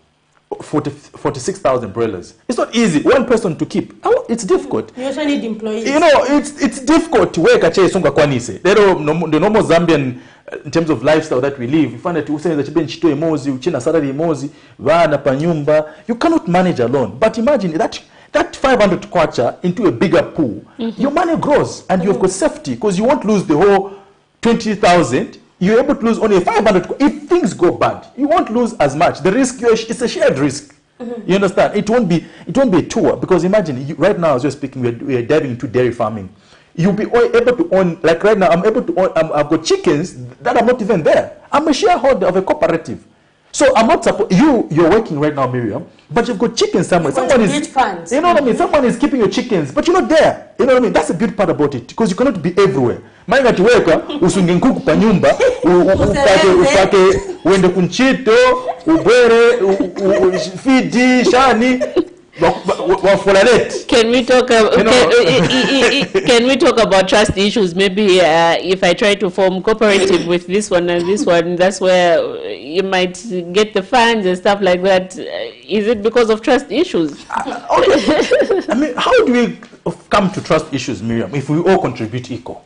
46,000 broilers. It's not easy. One person to keep. It's difficult. You also need employees. You know, it's difficult to work at Songa Kwanise. The normal Zambian, in terms of lifestyle that we live, you find that you say that you chito emozi, uchina salary emozi, vana panyumba. You cannot manage alone. But imagine that 500 kwacha into a bigger pool. Your money grows and you've got safety because you won't lose the whole 20,000. You're able to lose only 500. If things go bad, you won't lose as much. The risk, it's a shared risk. You understand? It won't be a tour, because imagine right now as we're speaking, we are diving into dairy farming. You'll be able to own, like right now, I'm able to own. I've got chickens that are not even there. I'm a shareholder of a cooperative. So I'm not supposed. You're working right now, Miriam, but you've got chickens somewhere. Someone is, funds. You know what I mean? Someone is keeping your chickens, but you're not there. You know what I mean? That's the good part about it, because you cannot be everywhere. Manga tiweka usunge nkuku pa nyumba, upake uende kunchito, ubere, fidi, shani. Can we talk about trust issues? Maybe if I try to form cooperative with this one and this one, that's where you might get the funds and stuff like that. Is it because of trust issues? I mean, how do we come to trust issues, Miriam, if we all contribute equal?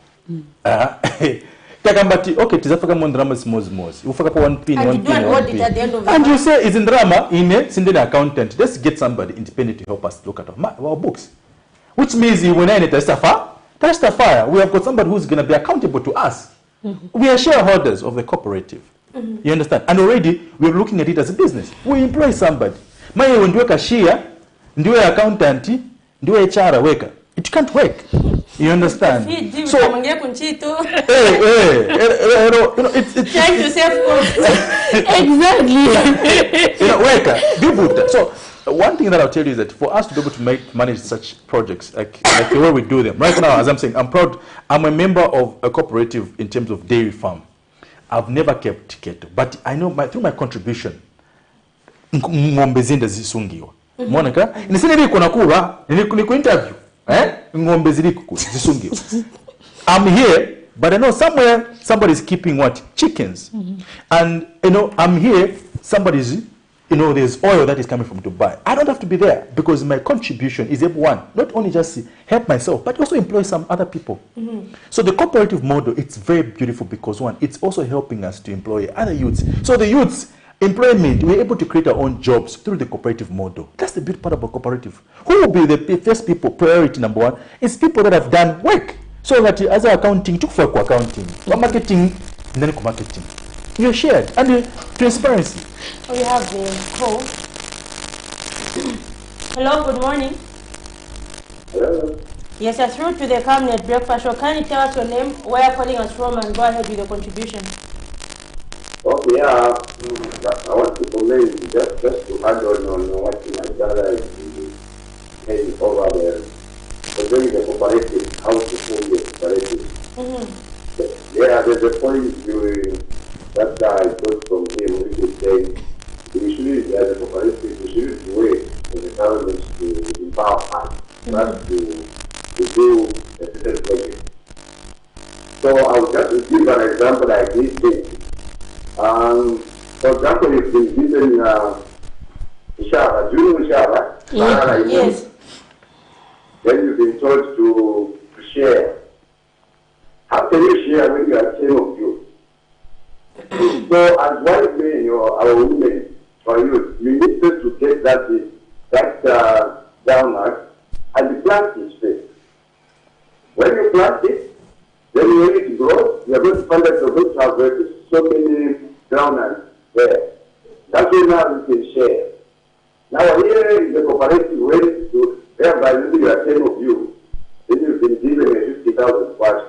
Okay, tizafaka mon drama smos. Ufaka pa one pin. And you say it's in drama in a sindena accountant. Let's get somebody independent to help us look at our books. Which means when I testifier, we have got somebody who's going to be accountable to us. We are shareholders of the cooperative. You understand? And already we're looking at it as a business. We employ somebody. Maya when do cashier, do accountant, do HR worker. It can't work. You understand? So, it's trying to save costs. Exactly. So, one thing that I'll tell you is that for us to be able to manage such projects, like the way we do them, right now, as I'm saying, I'm proud. I'm a member of a cooperative in terms of dairy farm. I've never kept cattle, but I know through my contribution, ng'ombe zinda zisungiwa. Monica, nisini niko nakula, niko interview. Ng'ombe zisungiwa. I'm here, but I know somewhere somebody's keeping what? Chickens. And you know, I'm here, somebody's, you know, there's oil that is coming from Dubai. I don't have to be there because my contribution is able, one, not only just help myself, but also employ some other people. So the cooperative model, it's very beautiful because, one, it's also helping us to employ other youths. So the youths, employment, we're able to create our own jobs through the cooperative model. That's the beautiful part about cooperative. Who will be the first people? Priority number one is people that have done work. So that as our accounting, took for accounting, marketing, and then marketing. You're shared. And transparency. We have the call. Hello, good morning. Hello. Yes, you're through to the Camnet Breakfast Show. Can you tell us your name, where you're calling us from, and go ahead with your contribution? Okay, I want to comment just to add on what my brother is saying over there. Concerning the cooperative, how to form the cooperative. There's a point that I got from him, which is saying, we should, as a cooperative, we should wait for the government to empower us. for us to do a certain project. So I'll just give an example like this thing. For example, you've been given Shaba, during Shaba, yes. Then you've been told to share. How can you share when you are 10 of you? So as white men or our women or youth, you need to get that downward and plant it first. When you plant it, then when it grows, you are going to find that you're going to have so many groundnuts there. That's why now you can share. Now here is the cooperative way to whereby you are 10 of you, then you've been given a 50,000 first.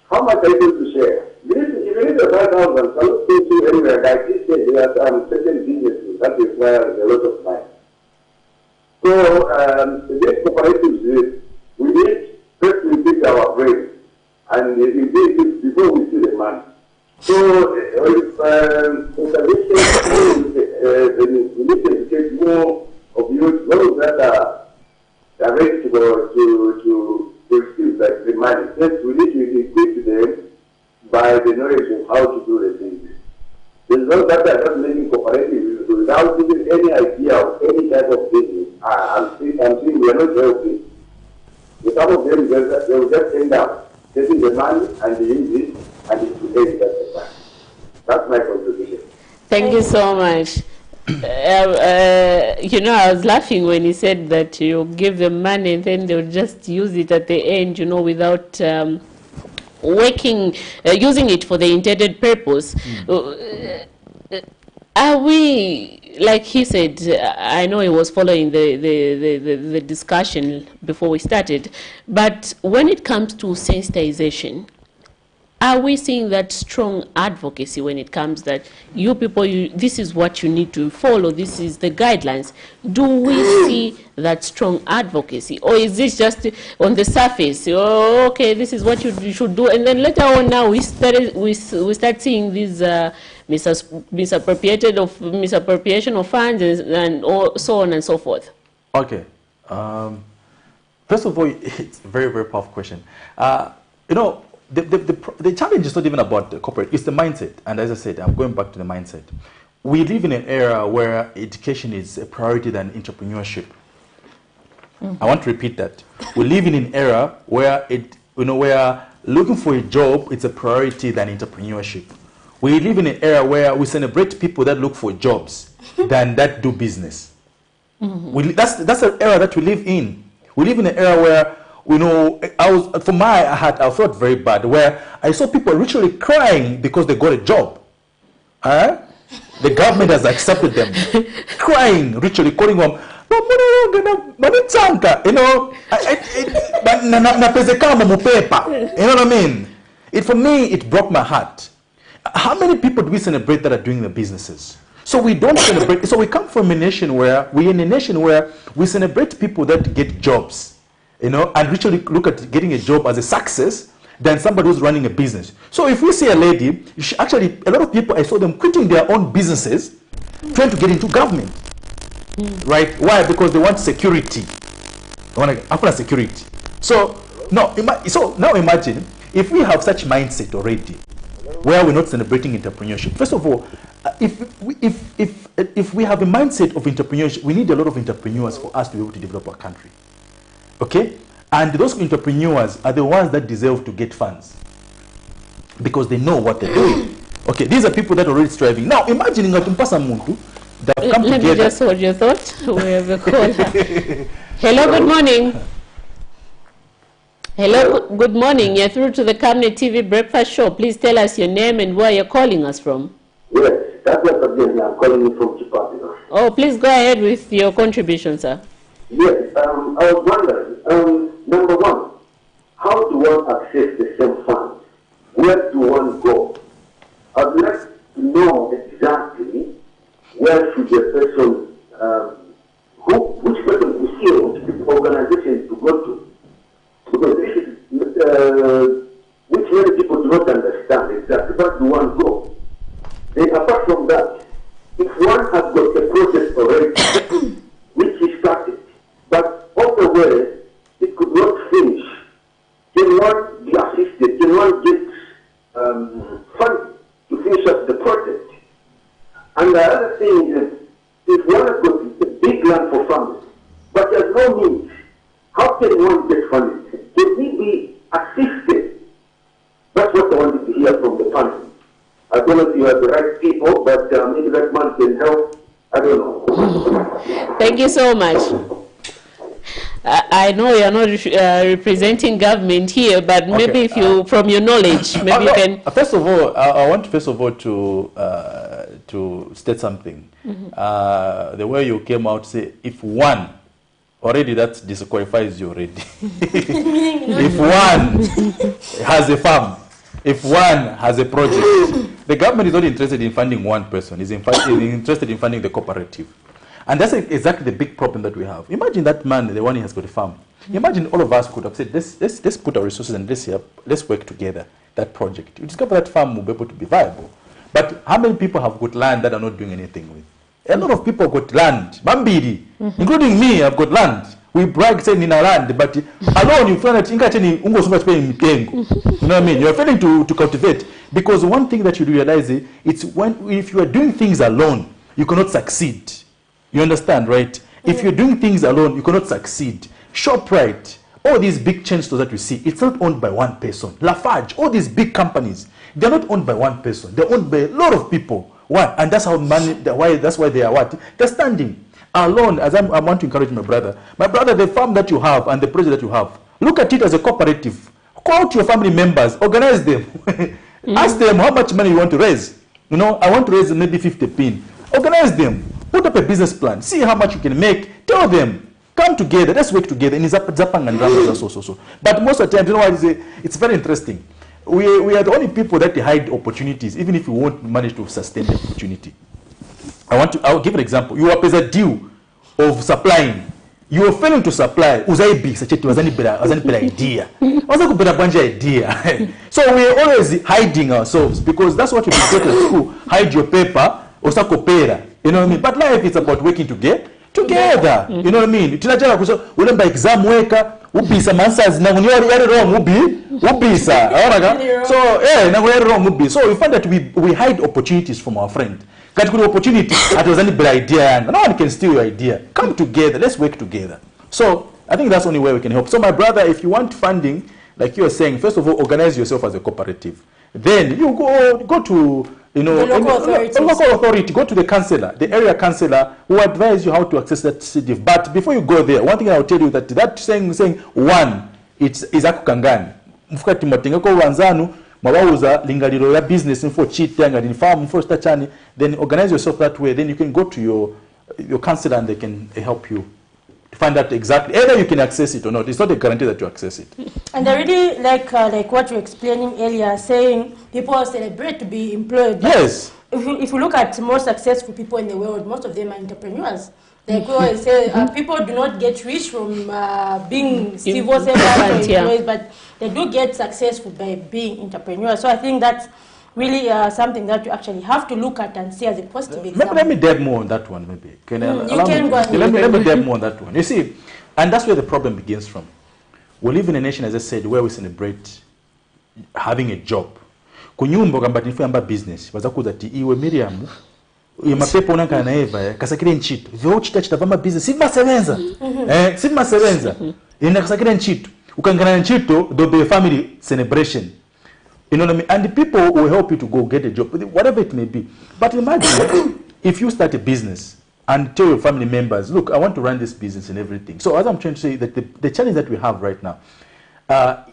How much are you going to share? If you need a 5,000, I'm not going to anywhere like this. There are some certain businesses that require a lot of money. So these cooperatives, we need first to pick our brain, and indeed before we see the money. So we need to educate more of youth, those that are ready to go to receive like the money. First, we need to equip them by the knowledge of how to do the things. There's those that are just making cooperatives without giving any idea of any type of business. I'm saying we are not helping. Some of them, they will just end up taking the money and they use it and it will end at the time. That's my contribution. Thank you so much. You know, I was laughing when he said that you give them money and then they'll just use it at the end, you know, without using it for the intended purpose. Are we, like he said, I know he was following the discussion before we started, but when it comes to sensitization, are we seeing that strong advocacy when it comes that you people, this is what you need to follow, this is the guidelines? Do we see that strong advocacy? Or is this just on the surface? Oh, okay, this is what you should do. And then later on now we start seeing these misappropriation of funds and so on and so forth. Okay. First of all, it's a very, very powerful question. You know, the challenge is not even about the corporate, it's the mindset. And as I said, I'm going back to the mindset. We live in an era where education is a priority than entrepreneurship. I want to repeat that. We live in an era where where looking for a job is a priority than entrepreneurship. We live in an era where we celebrate people that look for jobs than that do business. That's an era that we live in. We live in an era where, you know, I felt very bad, where I saw people literally crying because they got a job. The government has accepted them. Crying, literally calling them, you know, you know what I mean? For me, it broke my heart. How many people do we celebrate that are doing the businesses? So we don't celebrate. So we come from a nation where we celebrate people that get jobs, you know, and literally look at getting a job as a success than somebody who's running a business. So if we see a lady, actually a lot of people, I saw them quitting their own businesses, trying to get into government. Right? Why? Because they want security. They want to security. So now imagine if we have such mindset already, where we're not celebrating entrepreneurship. First of all, if we have a mindset of entrepreneurship, we need a lot of entrepreneurs for us to be able to develop our country. Okay? And those entrepreneurs are the ones that deserve to get funds because they know what they're doing. Okay, these are people that are already striving. Now, imagining that muntu that come Let together. me just hold your thought. We have a caller. Hello, good morning. Hello, good morning. You're through to the Camnet TV Breakfast Show. Please tell us your name and where you're calling us from. Yes, that's what I'm calling you from Chipatino. Oh, please go ahead with your contribution, sir. Yes, I was wondering, number one, how do one access the same funds? Where do one go? I'd like to know exactly where should the person, which person to see or which organization to go to. Because this is, which many people do not understand exactly. Where do one go? Then apart from that, if one has got a process already, which is started, but on the way, one has got a big land for farming, but there's no means. How can one get funding? Can he be assisted? That's what I wanted to hear from the panel. I don't know if you have the right people, but maybe that man can help. I don't know. Thank you so much. I know you're not representing government here, but maybe if you, from your knowledge, maybe you can. First of all, I want to state something. The way you came out, say if one, already that disqualifies you already. If one has a farm, if one has a project, the government is not interested in funding one person. It's interested in funding the cooperative. And that's exactly the big problem that we have. Imagine that man, the one who has got a farm. Imagine all of us could have said, let's put our resources and let's work together, that project. You discover that farm will be able to be viable. But how many people have got land that are not doing anything with? A lot of people got land, Bambidi, including me, I've got land. We brag saying in our land, but alone you find that you know what I mean? You're failing to cultivate. Because one thing that you realize is, it's if you are doing things alone, you cannot succeed. You understand, right? If you're doing things alone, you cannot succeed. ShopRite, all these big chain stores that you see, it's not owned by one person. Lafarge, all these big companies, they're not owned by one person. They're owned by a lot of people. Why? And that's how that's why they are what? They're standing alone. As I want to encourage my brother, the farm that you have and the project that you have, look at it as a cooperative. Call out your family members, organize them. Ask them how much money you want to raise. You know, I want to raise maybe 50 pin. Organize them. Put up a business plan. See how much you can make. Tell them. Come together. Let's work together. And Zapang and Ramos so. But most of the time, you know what? It's very interesting. We are the only people that hide opportunities, even if we won't manage to sustain the opportunity. I'll give an example. You are a deal of supplying. You are failing to supply. Uzaibi such a was any better idea. So we are always hiding ourselves because that's what you do at school. Hide your paper or sakopera. You know what I mean? But life is about working together. You know what I mean? Tunajala kuso ulemba exam weka ubisa answers na yari wrong ubisa. So na wrong so we find that we hide opportunities from our friend. Got good opportunity at was any better idea. No one can steal your idea. Come together. Let's work together. So I think that's the only way we can help. So my brother, if you want funding, like you were saying, first of all, organize yourself as a cooperative. Then you go to the local authority, go to the councillor, the area councillor, who advise you how to access that CDF. But before you go there, one thing I'll tell you that saying one, it's akukangani. Mfukati matengeko wanzanu, mawauza lingaliro ya business info cheating and farm info stachani, then organize yourself that way. Then you can go to your councillor and they can help you to find out exactly either you can access it or not. It's not a guarantee that you access it. And I really like what you were explaining earlier, saying people celebrate to be employed. Yes. If you look at most successful people in the world, most of them are entrepreneurs. Like we always say, people do not get rich from being civil servants or employees, but they do get successful by being entrepreneurs. So I think that's really something that you actually have to look at and see as a positive example. Let me delve more on that one, maybe. Let me delve more on that one. You see, and that's where the problem begins from. We live in a nation, as I said, where we celebrate having a job. Kunyumba kamba tinifanya business. Wazakuza ti iwe Miriam, iwe mapepo unanka na Eva, kasakire nchito. Vyo chitavama business. Sima sevenza. Ina kasakire nchito. Ukangana nchito, there'll be a family celebration. You know what I mean? And the people will help you to go get a job, whatever it may be. But imagine if you start a business and tell your family members, look, I want to run this business and everything. So as I'm trying to say, that the challenge that we have right now,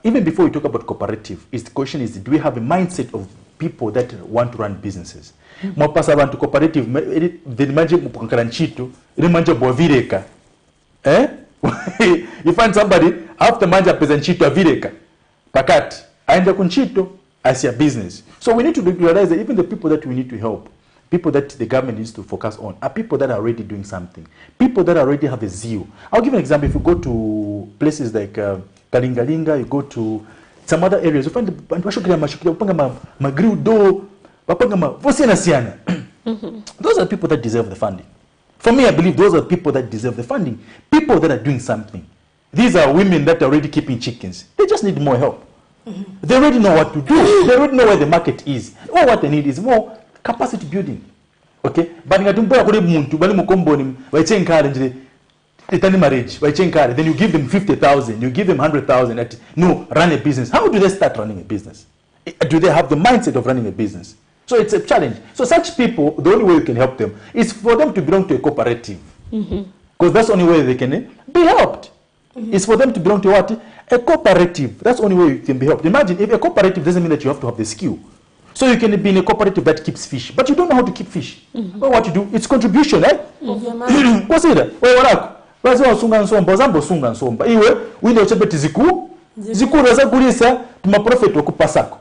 even before we talk about cooperative, the question is, do we have a mindset of people that want to run businesses? Mwapasa abantu cooperative, you find somebody, after manja pesanchito avireka, pakat, aenda kunchito, as your business. So we need to realize that even the people that we need to help, people that the government needs to focus on, are people that are already doing something. People that already have a zeal. I'll give an example. If you go to places like Kalingalinga, you go to some other areas, you find those are the people that deserve the funding. For me, I believe those are the people that deserve the funding. People that are doing something. These are women that are already keeping chickens. They just need more help. They already know what to do. They already know where the market is. All what they need is more capacity building. Okay? But ngati mpoya kule muntu bali mukomboni baichenkale njire etani marriage baichenkale, then you give them 50,000, you give them 100,000 at no, run a business. How do they start running a business? Do they have the mindset of running a business? So it's a challenge. So such people, the only way you can help them is for them to belong to a cooperative. Because that's the only way they can be helped. It's for them to belong to what? A cooperative. That's the only way you can be helped. Imagine if a cooperative doesn't mean that you have to have the skill. So you can be in a cooperative that keeps fish, but you don't know how to keep fish. Well, what you do, it's contribution, eh? What's it? Well, wasunga nsomba, zambo sunga nsomba. Iwe, winde uchebeti ziku reza gulisa, tuma profit wakupasako.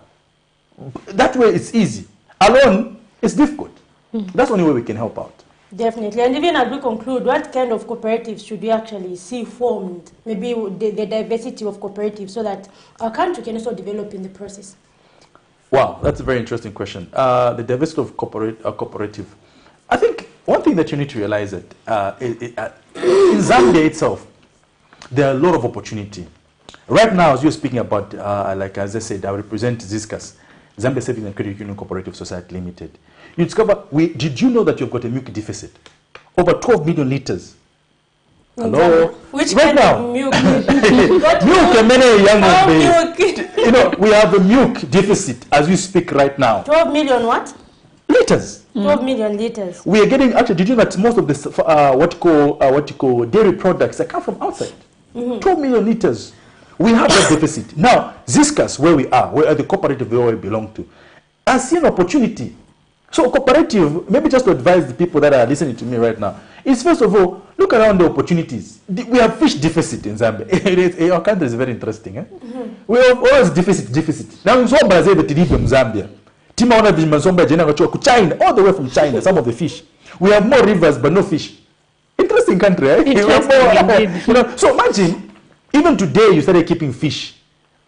That way it's easy. Alone, it's difficult. That's the only way we can help out. Definitely. And even as we conclude, what kind of cooperatives should we actually see formed? Maybe the diversity of cooperatives so that our country can also develop in the process. Wow, that's a very interesting question. The diversity of cooperative. I think one thing that you need to realize that in Zambia itself, there are a lot of opportunity. Right now, as you're speaking about, like as I said, I represent ZISCAS, Zambia Savings and Credit Union Cooperative Society Limited. You discover, did you know that you've got a milk deficit? Over 12 million liters. Hello? Which right kind now, of milk? Milk. You know, we have a milk deficit as we speak right now. 12 million what? Liters. 12 million liters. We are getting, actually, did you know that most of the what you call dairy products that come from outside? 12 million liters. We have that deficit. Now, ZISCAS, where we are, where the cooperative we all belong to, I see an opportunity. So cooperative, maybe just to advise the people that are listening to me right now, is first of all, look around the opportunities. We have fish deficit in Zambia. Our country is very interesting. Eh? We have always deficit. Now in Zambia, China, all the way from China, some of the fish. We have more rivers but no fish. Interesting country, eh? You know, so imagine, even today you started keeping fish.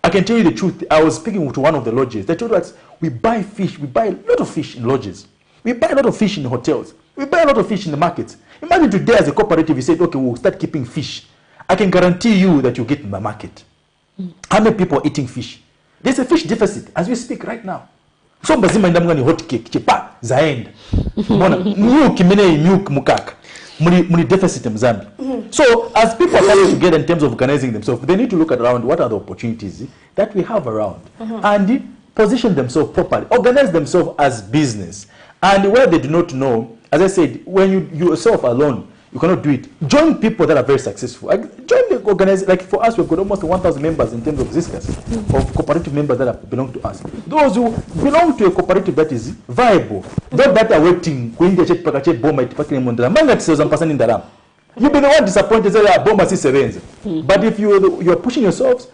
I can tell you the truth. I was speaking to one of the lodges. They told us we buy fish. We buy a lot of fish in lodges. We buy a lot of fish in hotels. We buy a lot of fish in the markets. Imagine today as a cooperative, you said, okay, we'll start keeping fish. I can guarantee you that you get in the market. How many people are eating fish? There's a fish deficit as we speak right now. So bazima ndamgani hot cake, chipa, zaenda. Milk mukaka. Muni deficit in Zambia. So as people are coming together in terms of organizing themselves, they need to look at around what are the opportunities that we have around and position themselves properly, organize themselves as business. And where they do not know, as I said, when you yourself alone, you cannot do it. Join people that are very successful. Join the organization. Like for us, we've got almost 1,000 members in terms of ZISCAS, of cooperative members that belong to us. Those who belong to a cooperative that is viable, not that are waiting, you'll be the one disappointed, but if you are pushing yourselves,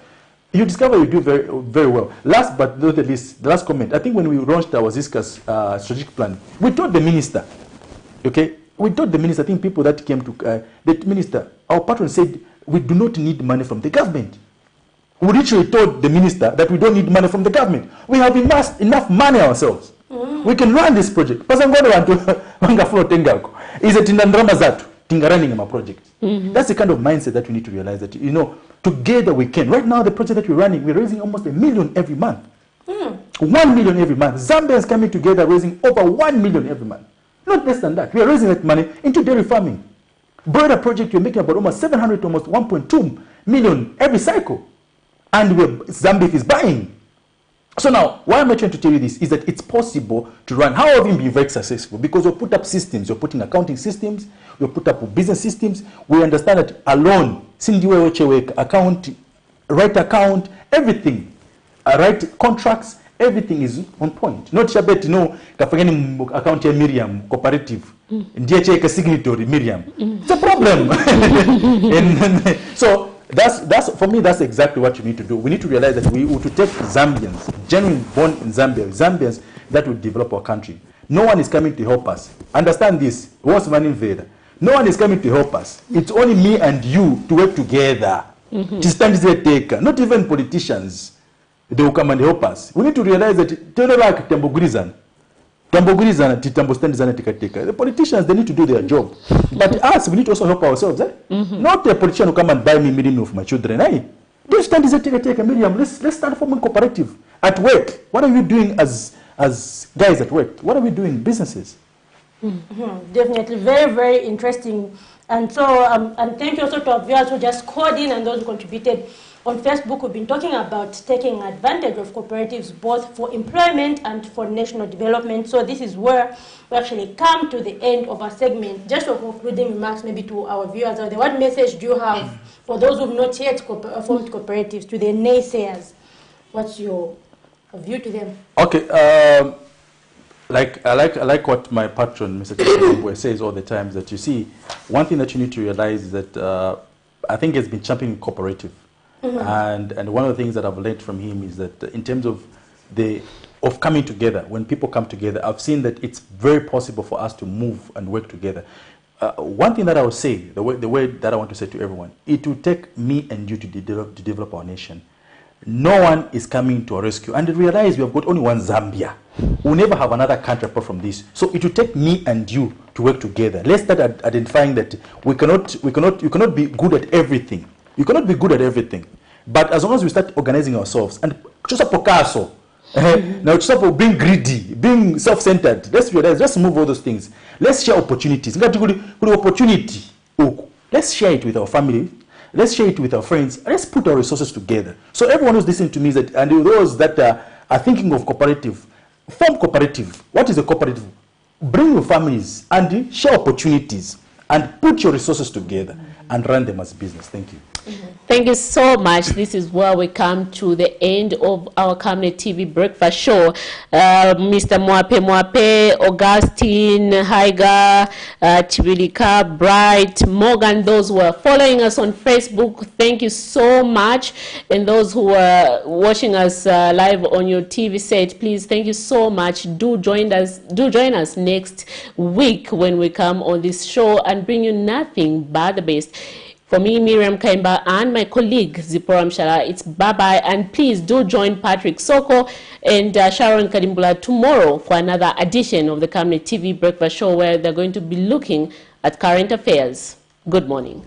you discover you do very, very well. Last but not least, the last comment. I think when we launched our ZISCAS strategic plan, we told the minister, okay, we told the minister, I think people that came to, the minister, our patron said, we do not need money from the government. We literally told the minister that we don't need money from the government. We have enough money ourselves. We can run this project. Is it running a project? That's the kind of mindset that we need to realize that, you know, together we can. Right now, the project that we're running, we're raising almost $1 million every month. 1 million every month. Zambia is coming together raising over 1 million every month. Not less than that. We are raising that money into dairy farming. Broader project, you're making about almost 700 to almost 1.2 million every cycle. And Zambia is buying. So now, why am I trying to tell you this is that it's possible to run. How have you been very successful? Because you put up systems, you're putting accounting systems, you put up business systems. We understand that alone, account, right account, everything, right contracts, everything is on point. Not Shabet, no, account Miriam, cooperative, DHA signatory Miriam. It's a problem. So that's for me, that's exactly what you need to do. We need to realize that we to take Zambians, genuine born in Zambia, Zambians that will develop our country. No one is coming to help us. Understand this. What's man invader? No one is coming to help us. It's only me and you to work together. Not even politicians. They will come and help us. We need to realize that the politicians, they need to do their job. But us, we need to also help ourselves. Not a politician who come and buy me million of my children. Let's stand Miriam. Let's start forming cooperative at work. What are you doing as guys at work? What are we doing? Businesses. Definitely, very, very interesting. And so, and thank you also to our viewers who just called in and those who contributed. On Facebook, we've been talking about taking advantage of cooperatives both for employment and for national development. So this is where we actually come to the end of our segment. Just for concluding remarks maybe to our viewers out there, what message do you have for those who have not yet formed cooperatives, to the naysayers? What's your view to them? Okay, I like what my patron, Mr. Chikwe, says all the time, that you see, one thing that you need to realize is that I think he's been championing cooperative. And one of the things that I've learned from him is that in terms of coming together, when people come together, I've seen that it's very possible for us to move and work together. One thing that I would say, the way that I want to say to everyone, it will take me and you to develop our nation. No one is coming to our rescue. And realize we have got only one Zambia. We'll never have another country apart from this. So it will take me and you to work together. Let's start identifying that you cannot be good at everything. You cannot be good at everything. But as long as we start organizing ourselves and just now stop being greedy, being self-centered, let's realize, let's move all those things. Let's share opportunities. Let's share it with our family. Let's share it with our friends. Let's put our resources together. So everyone who's listening to me, and those that are thinking of cooperative, form cooperative. What is a cooperative? Bring your families and share opportunities and put your resources together and run them as business. Thank you. Thank you so much. This is where we come to the end of our Camnet TV breakfast show. Mr. Mwape, Augustine, Haiga, Chivilika, Bright, Morgan, those who are following us on Facebook, thank you so much. And those who are watching us live on your TV set, please, thank you so much. Do join us next week when we come on this show and bring you nothing but the best. For me, Miriam Kaimba, and my colleague, Zipporah Mshala, it's bye-bye. And please do join Patrick Soko and Sharon Kadimbula tomorrow for another edition of the Camnet TV Breakfast Show, where they're going to be looking at current affairs. Good morning.